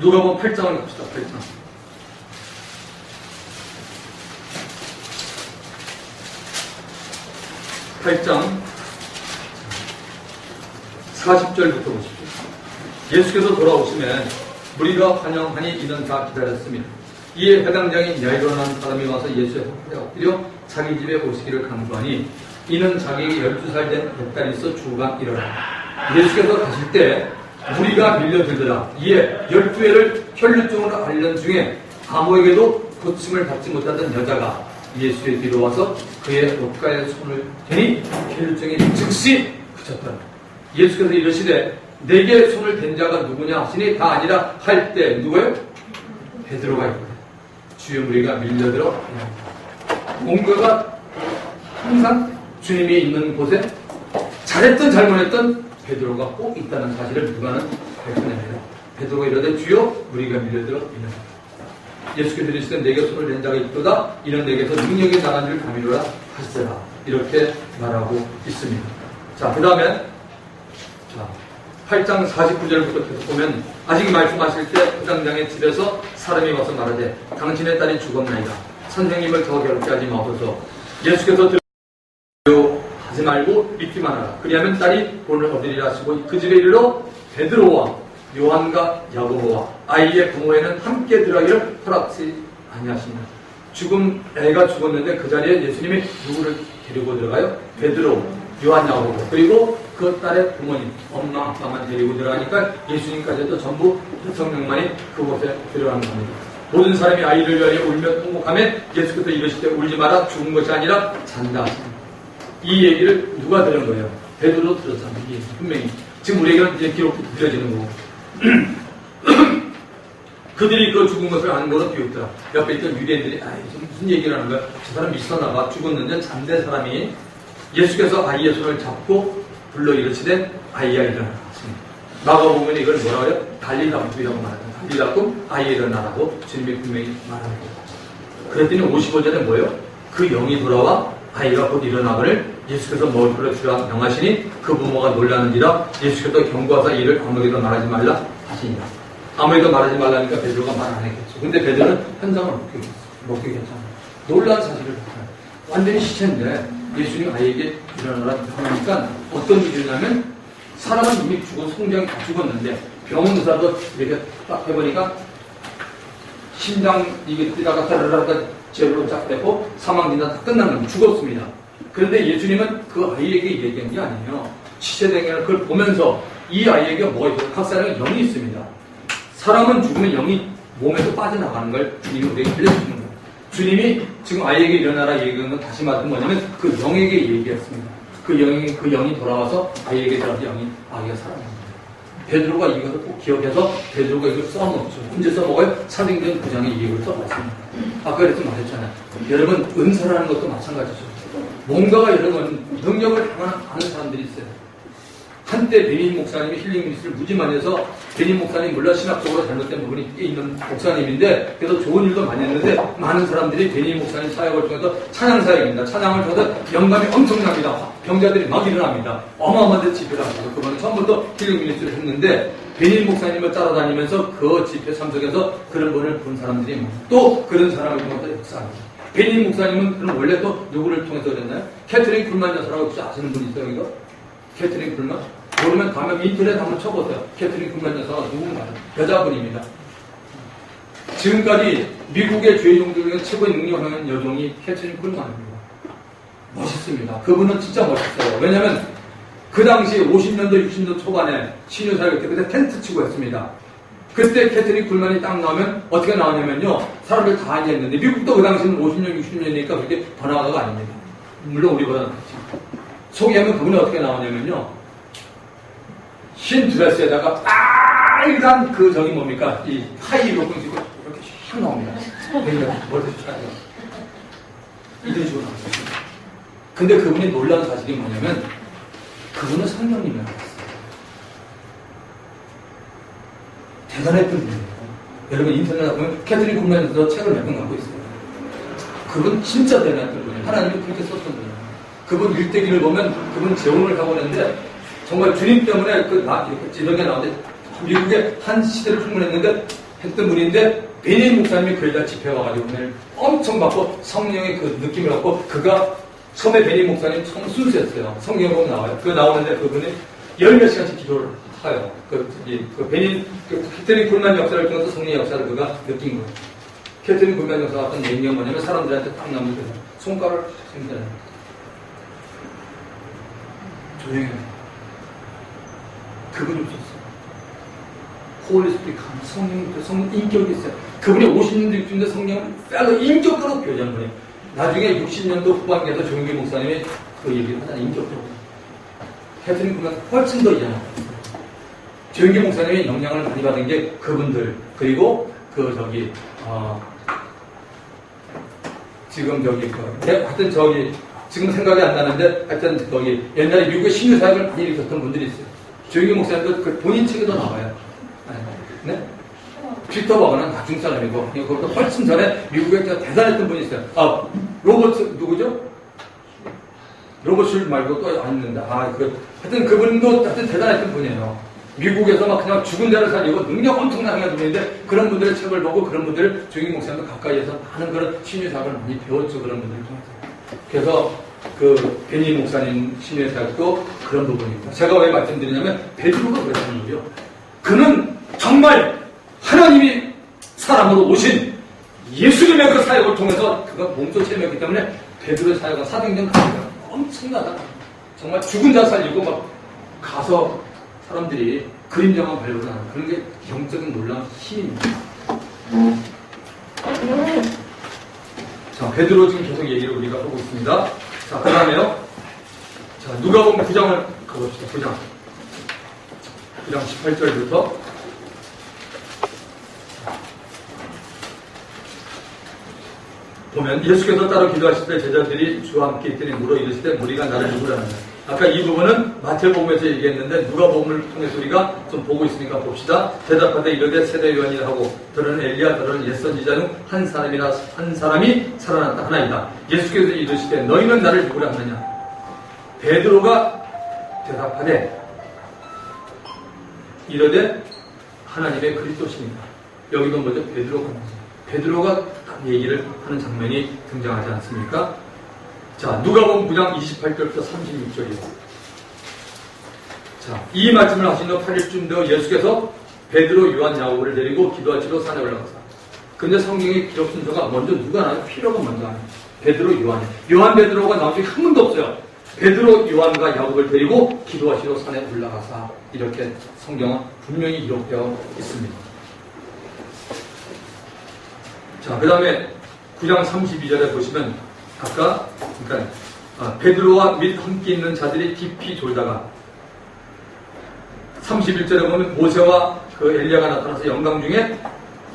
누가복음 8장을 갑시다. 8장. 8장 40절부터 보십시오. 예수께서 돌아오시면 무리가 환영하니 이는 다 기다렸습니다. 이에 회당장인 야이로라는 사람이 와서 예수의 헙에 엎드려 자기 집에 오시기를 강조하니 이는 자기에게 12살 된 뱃딸이 있어 주가 일어나. 예수께서 가실 때 무리가 밀려들더라. 이에 12회를 혈류증으로 앓는 중에 아무에게도 고침을 받지 못하던 여자가 예수의 뒤로 와서 그의 옷가에 손을 대니 혈류증이 즉시 그쳤더라. 예수께서 이르시되 내게 손을 댄 자가 누구냐 하시니 다 아니라 할 때 누구예요? 베드로가 있거든. 주의 무리가 밀려들어 뭔가가 항상 주님이 있는 곳에 잘했든 잘못했든 베드로가 꼭 있다는 사실을 누가는 밝혀냅니다. 베드로가 이르되 주여 무리가 밀려들어 이르라. 예수께서 이르시되 내게 손을 댄 자가 있도다. 이는 내게서 능력이 나간 줄 감이로라 하시더라. 이렇게 말하고 있습니다. 자, 그 다음에 8장 49절부터 계속 보면 아직 말씀하실 때 부장장의 집에서 사람이 와서 말하되 당신의 딸이 죽었나이다. 선생님을 더 괴롭게 하지 마소서. 예수께서 하지 말고 믿기만 하라. 그리하면 딸이 본을 얻으리라 하시고 그 집에 이르러 베드로와 요한과 야고보와 아이의 부모에는 함께 들어가기를 허락지 아니하십니다. 애가 죽었는데 그 자리에 예수님이 누구를 데리고 들어가요? 베드로, 요한, 야고보 그리고 그 딸의 부모님, 엄마, 아빠만 데리고 들어가니까 예수님까지도 전부 6명만이 그곳에 들어가는 겁니다. 모든 사람이 아이를 위하여 울며 통곡하며 예수께서 이르시되 울지 마라. 죽은 것이 아니라 잔다. 이 얘기를 누가 들은 거예요? 베드로 들었잖아요. 분명히 지금 우리에게는 이제 기록이 들려지는 거고 그들이 그 죽은 것을 아는 거로 비웃더라. 옆에 있던 유대인들이 지금 무슨 얘기를 하는 거야? 저 사람 미쳤나봐. 죽었는데 잠든 사람이 예수께서 아이의 손을 잡고 불러 이르시되 아이야 일어나라. 마가복음에 이걸 뭐라고 해요? 갈릴라꿈이라고 말합니다. 갈릴라꿈 아이야 일어나라고 주님이 분명히 말합니다. 그랬더니 55절에 뭐예요? 그 영이 돌아와 아이가 곧 일어나거늘 예수께서 먹을 것을 주라 명하시니 그 부모가 놀라는지라. 예수께서 경고하사 이를 아무에게도 말하지 말라 하시니라. 아무에게도 말하지 말라니까 베드로가 말 안 했겠죠. 근데 베드로는 현장을 목격했잖아요. 놀라운 사실을 봤어요. 완전히 시체인데 예수님 아이에게 일어나라 하니까 어떤 일이 일어나면 사람은 이미 송장이 다 죽었는데 병원 의사도 이렇게 딱 해보니까 심장 이게 뛰다가 따르르르 제로로 쫙 되고 사망진단 다 끝난 겁니다. 죽었습니다. 그런데 예수님은 그 아이에게 얘기한 게 아니에요. 시체대경을 그걸 보면서 이 아이에게 뭐가 있어요? 각 사람에 영이 있습니다. 사람은 죽으면 영이 몸에서 빠져나가는 걸 주님이 우리에게 알려주는 거예요. 주님이 지금 아이에게 일어나라 얘기하는 건 다시 말하면 뭐냐면 그 영에게 얘기했습니다. 그 영이 돌아와서 아이에게 들어가서 아이가 살아납니다. 베드로가 이것을 꼭 기억해서 베드로가 이걸 써놓죠. 언제 써먹어요? 사도행전 9장에 이 얘기를 써봤습니다. 아까 그래서 말했잖아요. 여러분 은사라는 것도 마찬가지죠. 뭔가가 여러분 능력을 아는 사람들이 있어요. 한때 베닌 목사님이 힐링 미니스트를 무지 많이 해서 베닌 목사님 물론 신학적으로 잘못된 부분이 꽤 있는 목사님인데 그래서 좋은 일도 많이 했는데 많은 사람들이 베닌 목사님 사역을 통해서 찬양 사역입니다. 찬양을 통해서 영감이 엄청납니다. 병자들이 막 일어납니다. 어마어마한 데 집회를 합니다. 그분은 처음부터 힐링 미니스트를 했는데 베닌 목사님을 따라다니면서 그 집회 참석해서 그런 분을 본 사람들이 많아요. 또 그런 사람을 통해서 역사합니다. 베닌 목사님은 그럼 원래 또 누구를 통해서 그랬나요? 캐트린 굴만 여사라고 혹시 아시는 분 있어요? 이거? 캐트린 굴만? 모르면 다음에 인터넷 한번 쳐보세요. 캐트린 굴만 여사가 누군가요? 여자분입니다. 지금까지 미국의 죄종 중에 최고의 능력하는 여종이 캐트린 굴만입니다. 멋있습니다. 그분은 진짜 멋있어요. 왜냐면 그 당시 50년도 60년도 초반에 신유사역 때 그때 텐트 치고 했습니다. 그때 캐트린 굴만이 딱 나오면 어떻게 나오냐면요. 사람들 다 앉아있는데 미국도 그 당시는 50년 60년이니까 그렇게 번화가가 아닙니다. 물론 우리보다는 그렇지. 소개하면 그분이 어떻게 나오냐면요. 흰 드레스에다가 빨간 그 저기 뭡니까? 이 하이 로킹 지고 이렇게 샥 나옵니다. 그러니까 머리도 쫙해요. 이런 식으로 나왔습니다. 근데 그분이 놀라운 사실이 뭐냐면 그분은 성령님을 알았어요. 대단했던 분이에요. 여러분 인터넷에 보면 캐트린 굴만에서 책을 몇 권 갖고 있어요. 그분 진짜 대단했던 분이에요. 하나님이 그렇게 썼던 분이에요. 그분 일대기를 보면 그분 재혼을 하고 있는데 정말 주님 때문에 지도에 나오는데 미국의 한 시대를 풍문했는데 했던 분인데 베닌 목사님이 그에다 집회 와가지고 오늘 엄청 받고 성령의 그 느낌을 갖고 그가 처음에 베닌 목사님 처음 순수했어요. 성경에 보면 나와요. 그 나오는데 그분이 열 몇 시간씩 기도를 하요. 베닌 캐트린 굴만 역사를 통해서 성령의 역사를 그가 느낀 거예요. 캐트린 굴만 역사가 어떤 얘기가 뭐냐면 사람들한테 딱 나오면 손가락을 생겨요. 조용히 해요. 그분이 없었어요. 홀리 스피릿 성령 인격이 있어요. 그분이 50년도 60년대 성령을 빼고 인격으로 교제한 거예요. 나중에 60년도 후반기에서 조용기 목사님이 그 얘기를 하잖아요. 인격적으로. 캐트린 굴만 훨씬 더 이해하는 거예요. 조용기 목사님이 영향을 많이 받은 게 그분들 그리고 지금 생각이 안 나는데 하여튼 옛날에 미국의 신유사역을 많이 일으켰던 분들이 있어요. 조용기 목사님도 그 본인 책에도 나와요. 네? 피터 버거는 나중 사람이고 그것도 훨씬 전에 미국에 대단했던 분이 있어요. 로버트 누구죠? 로버슐 말고 또 있는데, 하여튼 그분도 하여튼 대단했던 분이에요. 미국에서 막 그냥 죽은 자를 살리고 능력 엄청나게 하는 분인데, 그런 분들의 책을 보고 그런 분들을 주인 목사님도 가까이에서 많은 그런 신유사학을 많이 배웠죠. 그런 분들을 통해서. 그래서 그 베니 목사님 신유사학도 그런 부분입니다. 제가 왜 말씀드리냐면 베드로가 그랬다는 거죠. 그는 정말 하나님이 사람으로 오신 예수님의 그 사역을 통해서 그가 몸소 체험했기 때문에 베드로의 사역은 사도행전 가니까 엄청나다. 정말 죽은 자 살리고 막 가서 사람들이 그림자만 밟으나 그런 게 영적인 놀라운 힘입니다. 자, 베드로 지금 계속 얘기를 우리가 하고 있습니다. 자, 그 다음에요. 자, 누가복음 9장을 가봅시다. 9장 18절부터. 보면 예수께서 따로 기도하실 때 제자들이 주와 함께 있더니 물어 이르실 때 우리가 나를 누구라느냐. 아까 이 부분은 마태복음에서 얘기했는데 누가복음을 통해서 우리가 좀 보고 있으니까 봅시다. 대답하되 이르되 세대 요한이라 하고 들은 엘리야 들은 옛선지자 중 한 사람이 살아났다 하나이다. 예수께서 이르시되 너희는 나를 누구라 하느냐. 베드로가 대답하되 이르되 하나님의 그리스도시니라. 여기도 먼저 베드로가 얘기를 하는 장면이 등장하지 않습니까? 자, 누가복음 9장 28절부터 36절이요. 자, 이 말씀을 하신 후 8일쯤 되어 예수께서 베드로, 요한, 야고보를 데리고 기도하시러 산에 올라가사. 근데 성경의 기록 순서가 먼저 누가 나요? 피로가 먼저 하요. 베드로, 요한. 요한, 베드로가 나온 적이 한 번도 없어요. 베드로, 요한과 야고보를 데리고 기도하시러 산에 올라가사. 이렇게 성경은 분명히 기록되어 있습니다. 자, 그 다음에 9장 32절에 보시면 아까 그러니까 베드로와 및 함께 있는 자들이 깊이 졸다가 31절에 보면 모세와 그 엘리야가 나타나서 영광 중에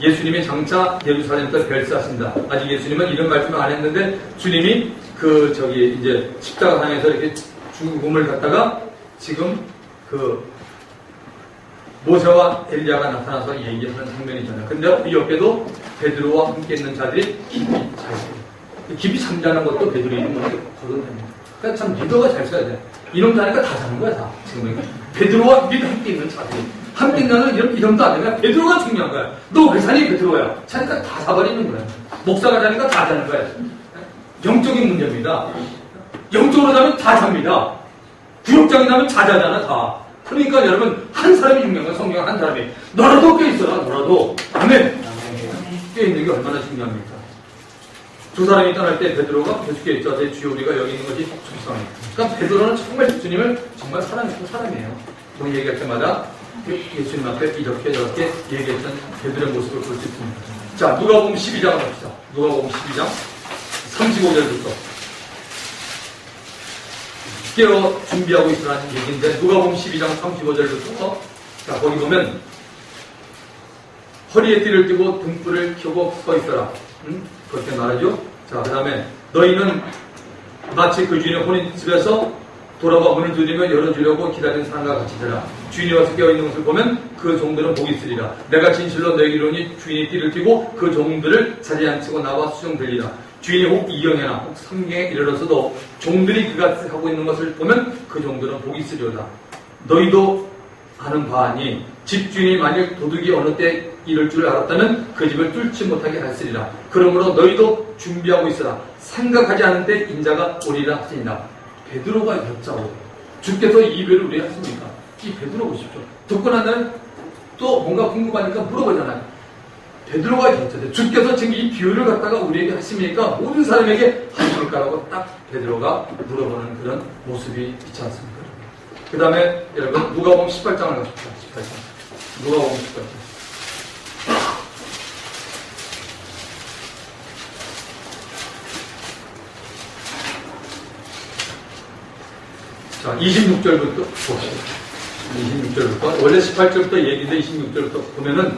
예수님이 장차 예루살렘에서 별세하신다. 아직 예수님은 이런 말씀을 안 했는데 주님이 이제 십자가상에서 이렇게 죽음을 갖다가 지금 모세와 엘리야가 나타나서 얘기하는 장면이잖아요. 근데 이 옆에도 베드로와 함께 있는 자들이 깊이 잘 써요. 깊이 잠자는 것도 베드로 이름으로 거론됩니다. 그러니까 참 리더가 잘 써야 돼. 이름 자니까 다 자는 거야, 다. 지금 베드로와 및 함께 있는 자들이. 함께 있는 이름도 안 되면 베드로가 중요한 거야. 너 왜 자니? 베드로야. 자니까 다 자버리는 거야. 목사가 자니까 다 자는 거야. 영적인 문제입니다. 영적으로 자면 다 잡니다. 구역장이 나면 다 자잖아, 다. 그러니까 여러분, 한 사람이 중요한 거야. 성경 한 사람이. 너라도 껴있어라, 너라도. 아멘. 껴있는 게 얼마나 중요합니까? 두 사람이 떠날 때 베드로가 계속해 있죠. 내 주여 우리가 여기 있는 것이 속상합니다. 그러니까 베드로는 정말 주님을 정말 사랑했던 사람이에요. 뭐 얘기할 때마다 예수님 앞에 이렇게 저렇게 얘기했던 베드로의 모습을 볼 수 있습니다. 자, 누가복음 12장 갑시다. 누가복음 12장 35절부터 깨어 준비하고 있으라는 얘기인데 누가복음 12장 35절부터 자, 거기 보면 허리에 띠를 띠고 등불을 켜고 서 있어라. 그렇게 말하죠. 자, 그 다음에 너희는 마치 그 주인의 혼인집에서 돌아와 문을 두드리며 열어주려고 기다리는 사람과 같이 되라. 주인이 와서 깨어있는 것을 보면 그 종들은 복이 있으리라. 내가 진실로 너희에게 이르노니 주인이 띠를 띠고 그 종들을 자리에 앉히고 나와 수정되리라. 주인이 혹 2경에나 혹 3경에 이르러서도 종들이 그가 하고 있는 것을 보면 그 종들은 복이 있으리로다. 너희도 아는 바아니 집주인이 만일 도둑이 어느 때 이럴 줄 알았다면 그 집을 뚫지 못하게 하시리라. 그러므로 너희도 준비하고 있으라. 생각하지 않은 때 인자가 오리라 하시니라. 베드로가 여짜고 주께서 이별을 왜 하십니까? 이 베드로 보십시오. 듣고 난 다음에 또 뭔가 궁금하니까 물어보잖아요. 베드로가 여짜대 주께서 지금 이 비유를 갖다가 우리에게 하십니까? 모든 사람에게 하십니까라고 딱 베드로가 물어보는 그런 모습이 있지 않습니까? 그 다음에 여러분 누가복음 18장을 가십시다. 18장. 누가복음 18장. 자, 26절부터 봅시다. 26절부터 원래 18절부터 얘기인데 26절부터 보면은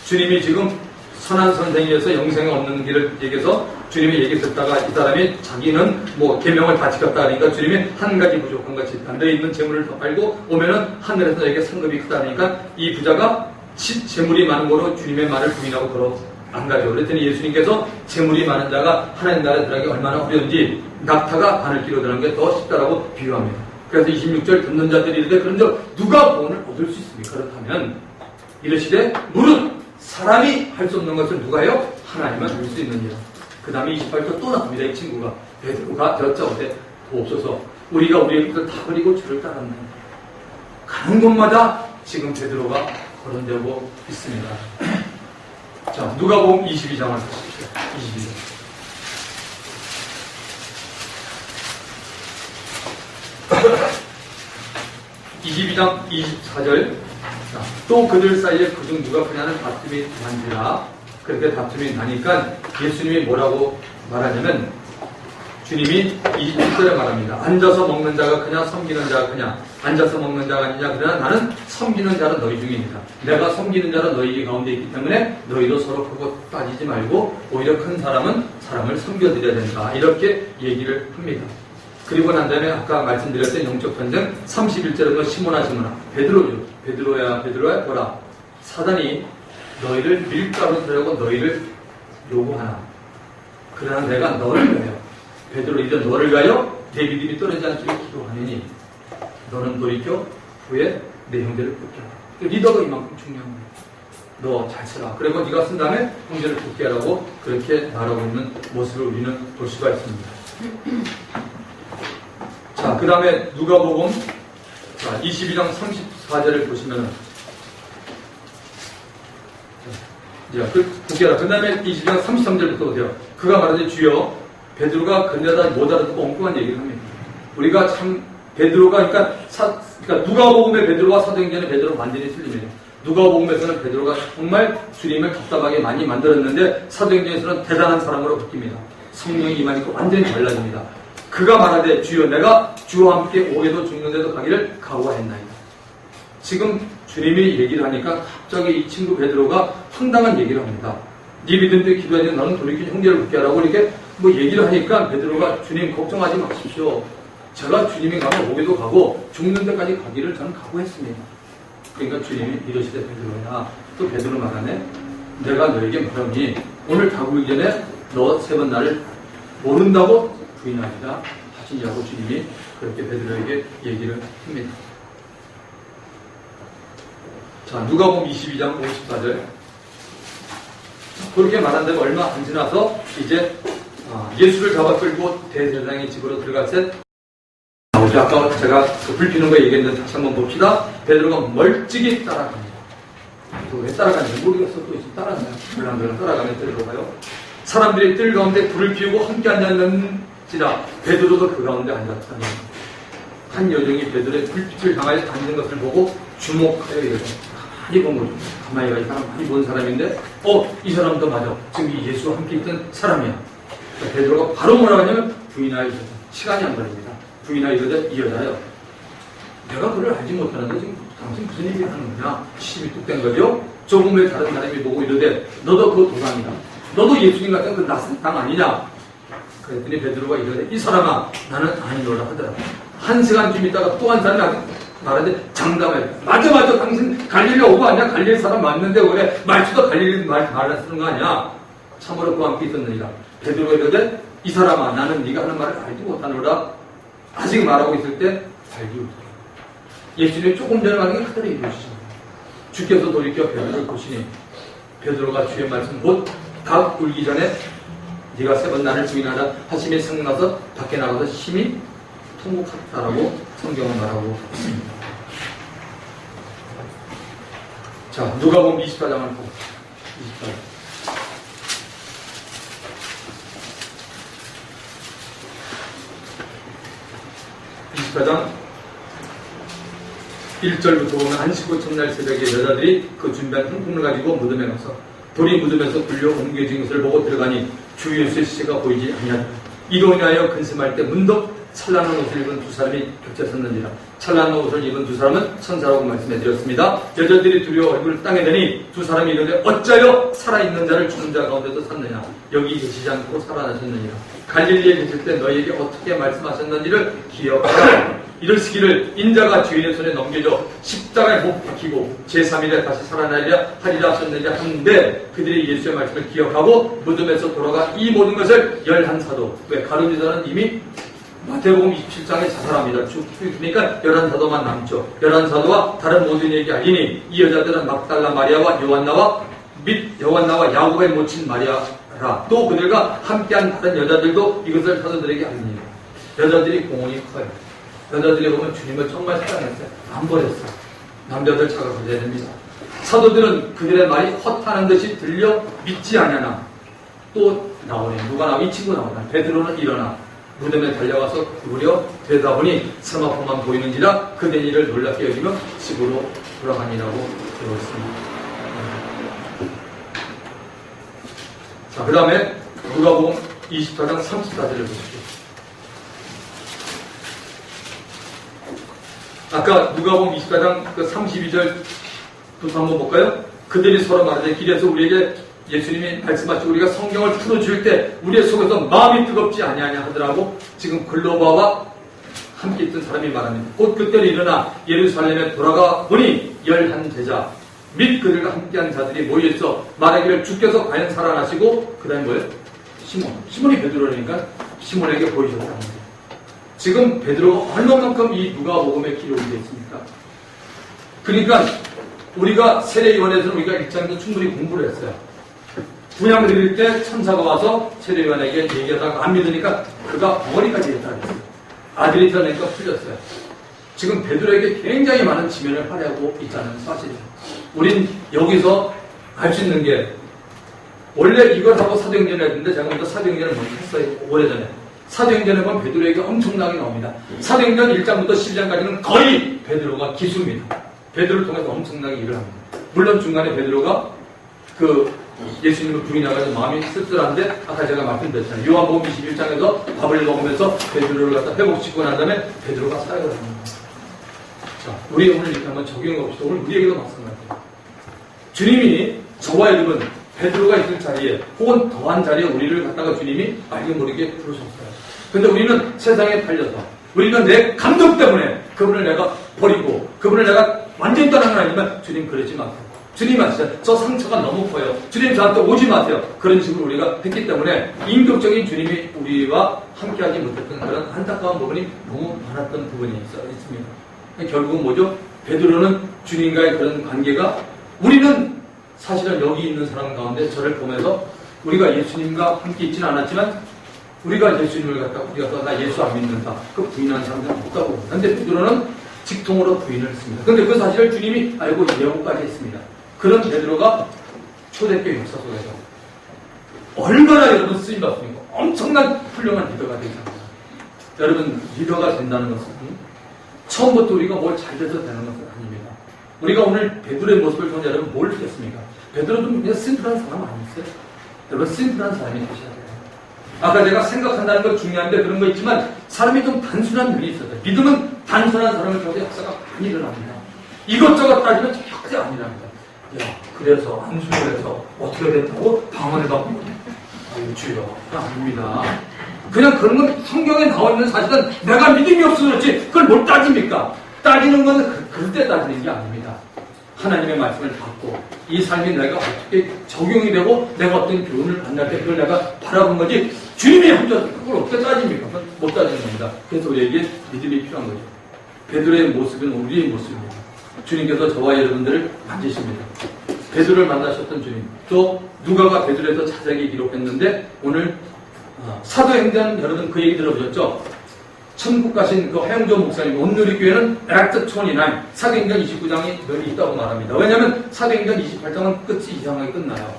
주님이 지금 선한 선생에서 영생에 얻는 길을 얘기해서 주님이 얘기 듣다가 이 사람이 자기는 뭐 계명을 다 지켰다 하니까 주님이 한 가지 부족한 것이 반대에 있는 재물을 더 팔고 오면은 하늘에서 내게 상급이 크다 하니까 이 부자가 재물이 많은 거로 주님의 말을 부인하고 안 가죠. 그랬더니 예수님께서 재물이 많은 자가 하나님 나라에 들어가기 얼마나 어려운지 낙타가 바늘기로 들어가는 게 더 쉽다라고 비유합니다. 그래서 26절 듣는 자들이 이르되 그런데 누가 구원을 얻을 수 있습니까? 그렇다면 이르시되 무릇 사람이 할 수 없는 것을 누가요? 하나님만 할 수 있느니라. 그 다음에 28절 또 나옵니다. 이 친구가 베드로가 여짜오되 도옵소서 우리가 우리의 것을 다 버리고 주를 따랐네. 가는 곳마다 지금 베드로가 거론되고 있습니다. 자, 누가복음 22장을 보십시오. 22장 24절. 또 그들 사이에 그중 누가 크냐는 다툼이 난지라. 그렇게 다툼이 나니까 예수님이 뭐라고 말하냐면 주님이 27절에 말합니다. 앉아서 먹는 자가 크냐 섬기는 자가 크냐. 앉아서 먹는 자가 아니냐. 그러나 나는 섬기는 자는 너희 중입니다. 내가 섬기는 자는 너희 가운데 있기 때문에 너희도 서로 크고 따지지 말고 오히려 큰 사람은 사람을 섬겨드려야 된다. 이렇게 얘기를 합니다. 그리고 난 다음에 아까 말씀드렸던 영적 전쟁 31절에 시몬아 시몬아 베드로죠. 베드로야 보라 사단이 너희를 밀가루 되려고 너희를 요구하나 그러나 내가 너를 위하여 베드로 이제 너를 위하여 내 믿음이 떨어지지 않기를 기도하느니 너는 돌이켜 후에 내 형제를 붙여라. 리더가 이만큼 중요한 거야. 너 잘 쓰라. 그리고 네가 쓴 다음에 형제를 붙게 하라고 그렇게 말하고 있는 모습을 우리는 볼 수가 있습니다. 자, 그 다음에 누가복음 22장 34절을 보시면은 보게라. 그 다음에 22장 33절부터 보세요. 그가 말하되 주여 베드로가 근데다 못 알아듣고 엉뚱한 얘기를 합니다. 우리가 참 베드로가 그러니까 누가복음의 베드로와 사도행전의 베드로가 완전히 틀립니다. 누가복음에서는 베드로가 정말 주님을 답답하게 많이 만들었는데 사도행전에서는 대단한 사람으로 바뀝니다. 성령이 임하니까 완전히 달라집니다. 그가 말하되 주여 내가 주와 함께 오게도 죽는데도 가기를 각오하였나이다. 지금 주님이 얘기를 하니까 갑자기 이 친구 베드로가 황당한 얘기를 합니다. 네 믿음 때 기도하니 너는 돌이켜 형제를 붙게 하라고 이렇게 얘기를 하니까 베드로가 주님 걱정하지 마십시오. 제가 주님이 가면 오게도 가고 죽는 데까지 가기를 저는 각오했습니다. 그러니까 주님이 이러시되 베드로야 또 베드로 말하네 내가 너에게 말하니 오늘 다구기 전에 너 3번 나를 모른다고 부인하리라 하시냐고 주님이 그렇게 베드로에게 얘기를 합니다. 자, 누가복음 22장 54절. 그렇게 말한 다음에 얼마 안 지나서 이제 예수를 잡아 끌고 대제사장의 집으로 들어갔을 나오죠. 아까 제가 불 피는 거 얘기했는데 다시 한번 봅시다. 베드로가 멀찍이 따라갑니다. 또 왜 따라가는지 모르겠어. 또 이제 따라가요. 불랑불랑 따라가면 들어가요. 사람들이 뜰 가운데 불을 피우고 함께 앉았는지라 베드로도 그 가운데 앉았다니 한 여종이 베드로의 불빛을 향하여 앉는 것을 보고 주목하여 이러죠. 가만히 본 거죠. 가만히 이 사람 많이 본 사람인데 이 사람도 맞아. 지금 이 예수와 함께 있던 사람이야. 그러니까 베드로가 바로 뭐라고 하냐면 부인하여 이러죠. 시간이 안 걸립니다. 부인하여 이러되 이 여자요. 내가 그를 알지 못하는데 지금 당신 무슨 얘기를 하는 거냐. 시비 뚝 된 거죠. 조금 후에 다른 사람이 보고 이러되 너도 그 도상이다. 너도 예수님 같은 그 낯선 당 아니냐. 그랬더니 베드로가 이러되 이 사람아 나는 아니노라 하더라. 1시간쯤 있다가 또 한 사람이 말하는데 장담해. 맞아 당신 갈릴리 오고 아니야. 갈릴리 사람 맞는데 왜 말투도 갈릴리 말을 쓰는 거 아니야. 참으로 그와 함께 있었느니라. 베드로가 이러되 이 사람아 나는 네가 하는 말을 알지 못하노라. 아직 말하고 있을 때 발기우더라. 예수님이 조금 전에 말한 게 그대로 이루어지죠. 주께서 돌이켜 베드로를 보시니 베드로가 주의 말씀 곧 닭 울기 전에 네가 3번 나를 부인하자 하심이 생각나서 밖에 나가서 심히 통곡했다라고 성경은 말하고 있습니다. 자, 누가복음 24장을 보고 24장 1절부터 보면 안식구 첫날 새벽에 여자들이 그 준비한 흥품을 가지고 무덤에 가서 돌이 무덤에서 굴려 옮겨진 것을 보고 들어가니 주 예수의 시체가 보이지 아니하더라. 이로 인하여 근심할 때 문득 찬란한 옷을 입은 2사람이 곁에 섰는지라. 찬란한 옷을 입은 2사람은 천사라고 말씀해드렸습니다. 여자들이 두려워 얼굴을 땅에 대니 2사람이 이르되 어찌하여 살아있는 자를 죽은 자 가운데서 샀느냐. 여기 계시지 않고 살아나셨느니라. 갈릴리에 계실 때 너희에게 어떻게 말씀하셨는지를 기억하라. 이르시기를 인자가 주인의 손에 넘겨져 십자가에 못 박히고 제3일에 다시 살아나리라 하리라 하셨느냐 하는데 그들이 예수의 말씀을 기억하고 무덤에서 돌아가 이 모든 것을 11사도, 왜 가룟유다는 이미 마태복음 27장에 자살합니다. 그러니까 11사도만 남죠. 11사도와 다른 모든 얘기 알리니 이 여자들은 막달라 마리아와 요한나와 야고보의 모친 마리아라. 또 그들과 함께한 다른 여자들도 이것을 사도들에게 알리니 여자들이 공헌이 커요. 여자들이 보면 주님을 정말 사랑했어요. 안 버렸어요. 남자들 자각하셔야 됩니다. 사도들은 그들의 말이 헛하는 듯이 들려 믿지 않으나 또 나오네. 누가 나오니? 이 친구 나오나. 베드로는 일어나 무덤에 달려가서 구부려 들여다보니 사마포만 보이는지라 그된 일을 놀랍게 여기며 집으로 돌아가니라고 되었습니다. 자, 그 다음에 누가복음 24장 34절을 보십시오. 아까 누가복음 24장 32절부터 한번 볼까요? 그들이 서로 말하되 길에서 우리에게 예수님이 말씀하시고 우리가 성경을 풀어줄 때 우리의 속에서 마음이 뜨겁지 아니하냐 하더라고. 지금 글로바와 함께 있던 사람이 말합니다. 곧 그때로 일어나 예루살렘에 돌아가 보니 11제자 및 그들과 함께한 자들이 모여있어 말하기를 주께서 과연 살아나시고 그 다음에 뭐예요? 시몬이 베드로니까 시몬에게 보이셨다는 거예요. 지금 베드로가 얼마만큼 이 누가복음에 기록이 되어 있습니까? 그러니까 우리가 세례요한에서는 우리가 1장에서 충분히 공부를 했어요. 분양 드릴 때 천사가 와서 세례요한에게 얘기하다가 안 믿으니까 그가 머리까지 했다 그랬어요. 아들이 태어나니까 풀렸어요. 지금 베드로에게 굉장히 많은 지면을 발휘하고 있다는 사실이에요. 우린 여기서 알 수 있는 게 원래 이걸 하고 사도행전을 했는데 제가 먼저 사도행전을 먼저 했어요. 오래전에. 사도행전에 보면 베드로에게 엄청나게 나옵니다. 사도행전 1장부터 12장까지는 거의 베드로가 기수입니다. 베드로를 통해서 엄청나게 일을 합니다. 물론 중간에 베드로가 예수님을 부인해가지고 마음이 씁쓸한데 아까 제가 말씀드렸잖아요. 요한복음 21장에서 밥을 먹으면서 베드로를 갖다 회복시키고 난 다음에 베드로가 사역을 합니다. 자, 우리 오늘 이렇게 한번 적용해 봅시다. 오늘 우리에게도 마찬가지예요. 주님이 저와 여러분 베드로가 있을 자리에 혹은 더한 자리에 우리를 갖다가 주님이 알게 모르게 부르셨어요. 근데 우리는 세상에 팔려서 우리는 내 감정 때문에 그분을 내가 버리고 그분을 내가 완전히 떠나는 건 아니지만 주님 그러지 마세요. 주님 아시죠? 저 상처가 너무 커요. 주님 저한테 오지 마세요. 그런 식으로 우리가 했기 때문에 인격적인 주님이 우리와 함께하지 못했던 그런 안타까운 부분이 너무 많았던 부분이 있습니다. 결국은 뭐죠? 베드로는 주님과의 그런 관계가 우리는 사실은 여기 있는 사람 가운데 저를 보면서 우리가 예수님과 함께 있지는 않았지만 우리가 예수님을 갖다가 우리가 나 예수 안 믿는다. 그 부인하는 사람들은 없다고. 그런데 베드로는 직통으로 부인을 했습니다. 그런데 그 사실을 주님이 알고 예고까지 했습니다. 그런 베드로가 초대교회 역사 속에서 얼마나 여러분 쓰임받습니까? 엄청난 훌륭한 리더가 되잖아요. 여러분 리더가 된다는 것은 처음부터 우리가 뭘 잘 돼서 되는 것은 아닙니다. 우리가 오늘 베드로의 모습을 보면 여러분 뭘 느꼈습니까? 베드로도 그냥 심플한 사람 아니었어요? 여러분 심플한 사람이 되셔야 돼요. 아까 제가 생각한다는 건 중요한데 그런 거 있지만 사람이 좀 단순한 면이 있어요. 믿음은 단순한 사람을 통해 역사가 많이 일어납니다. 이것저것 따지면 절대 아니랍니다. 야, 그래서 안수를 해서 어떻게 됐다고 방언해갖고 주여 아닙니다. 그냥 그런 건 성경에 나와 있는 사실은 내가 믿음이 없어서 그렇지 그걸 뭘 따집니까? 따지는 건 그때 따지는 게 아닙니다. 하나님의 말씀을 받고 이 삶이 내가 어떻게 적용이 되고 내가 어떤 교훈을 만날 때 그걸 내가 바라본 거지 주님이 혼자 그걸 어떻게 따집니까? 못 따지는 겁니다. 그래서 우리에게 믿음이 필요한 거죠. 베드로의 모습은 우리의 모습입니다. 주님께서 저와 여러분들을 만지십니다. 베드로를 만나셨던 주님. 또 누가가 베드로에서 자세하게 기록했는데 오늘 사도행전 여러분 그 얘기 들어보셨죠? 천국 가신 그 허영조 목사님 온누리교회는 액트 29 사도행전 29장이 늘 있다고 말합니다. 왜냐하면 사도행전 28장은 끝이 이상하게 끝나요.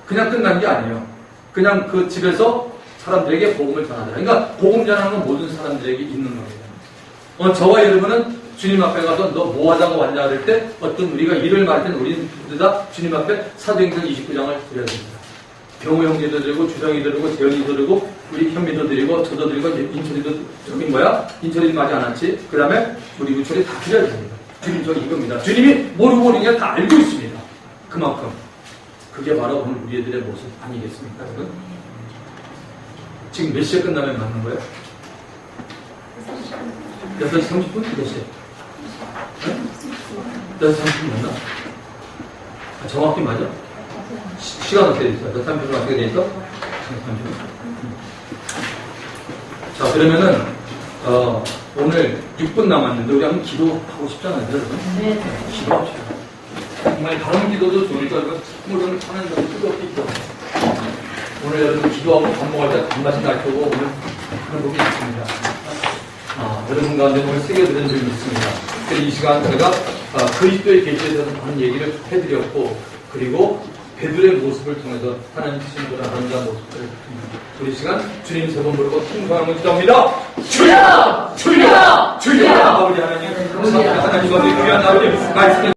그냥 끝난 게 아니에요. 그냥 그 집에서 사람들에게 복음을 전하더라. 그러니까 복음 전하는 건 모든 사람들에게 있는 겁니다. 저와 여러분은 주님 앞에 가서 너 뭐 하자고 왔냐 할 때 어떤 우리가 일을 말할 때는 우리는 모두 다 주님 앞에 사도행전 29장을 드려야 됩니다. 병우 형제도 드리고 주성이도 드리고 재현이도 드리고 우리 현미도 드리고 저도 드리고 인철이도 저기 인철이는 맞지 않았지? 그 다음에 우리 우철이 다 드려야 됩니다. 주님 저기 이겁니다. 주님이 모르고 우리가 다 알고 있습니다. 그만큼 그게 바로 오늘 우리들의 모습 아니겠습니까? 지금 몇 시에 끝나면 맞는 거예요? 8시 30분? 몇 시에? 8시 30분 맞나? 아, 정확히 맞아? 시간 어떻게 돼 있어? 8시 30분 어떻게 돼 있어? 30분. 자, 그러면은, 오늘 6분 남았는데, 우리 한번 기도하고 싶잖아요, 여러분. 네. 기도합시다. 정말 다른 기도도 좋으니까, 오늘 하나님 너무 뜨겁게 기도. 오늘 여러분 기도하고 밥 먹을 때 밥맛이 날 거고, 오늘 그런 곡이 있습니다. 여러분 가운데 오늘 새겨드리는 점이 있습니다. 그래서 이 시간 제가 그리스도의 계시에 대해서 많은 얘기를 해드렸고, 그리고 베드로의 모습을 통해서 하나님 주신 그런 아름다운 모습을 우리 시간 주님 세 번 부르고 통성함을 기도합니다. 주여! 주여! 주여! 아버지 하나님, 감사합니다. 하나님, 어디 귀한 아버지 말씀에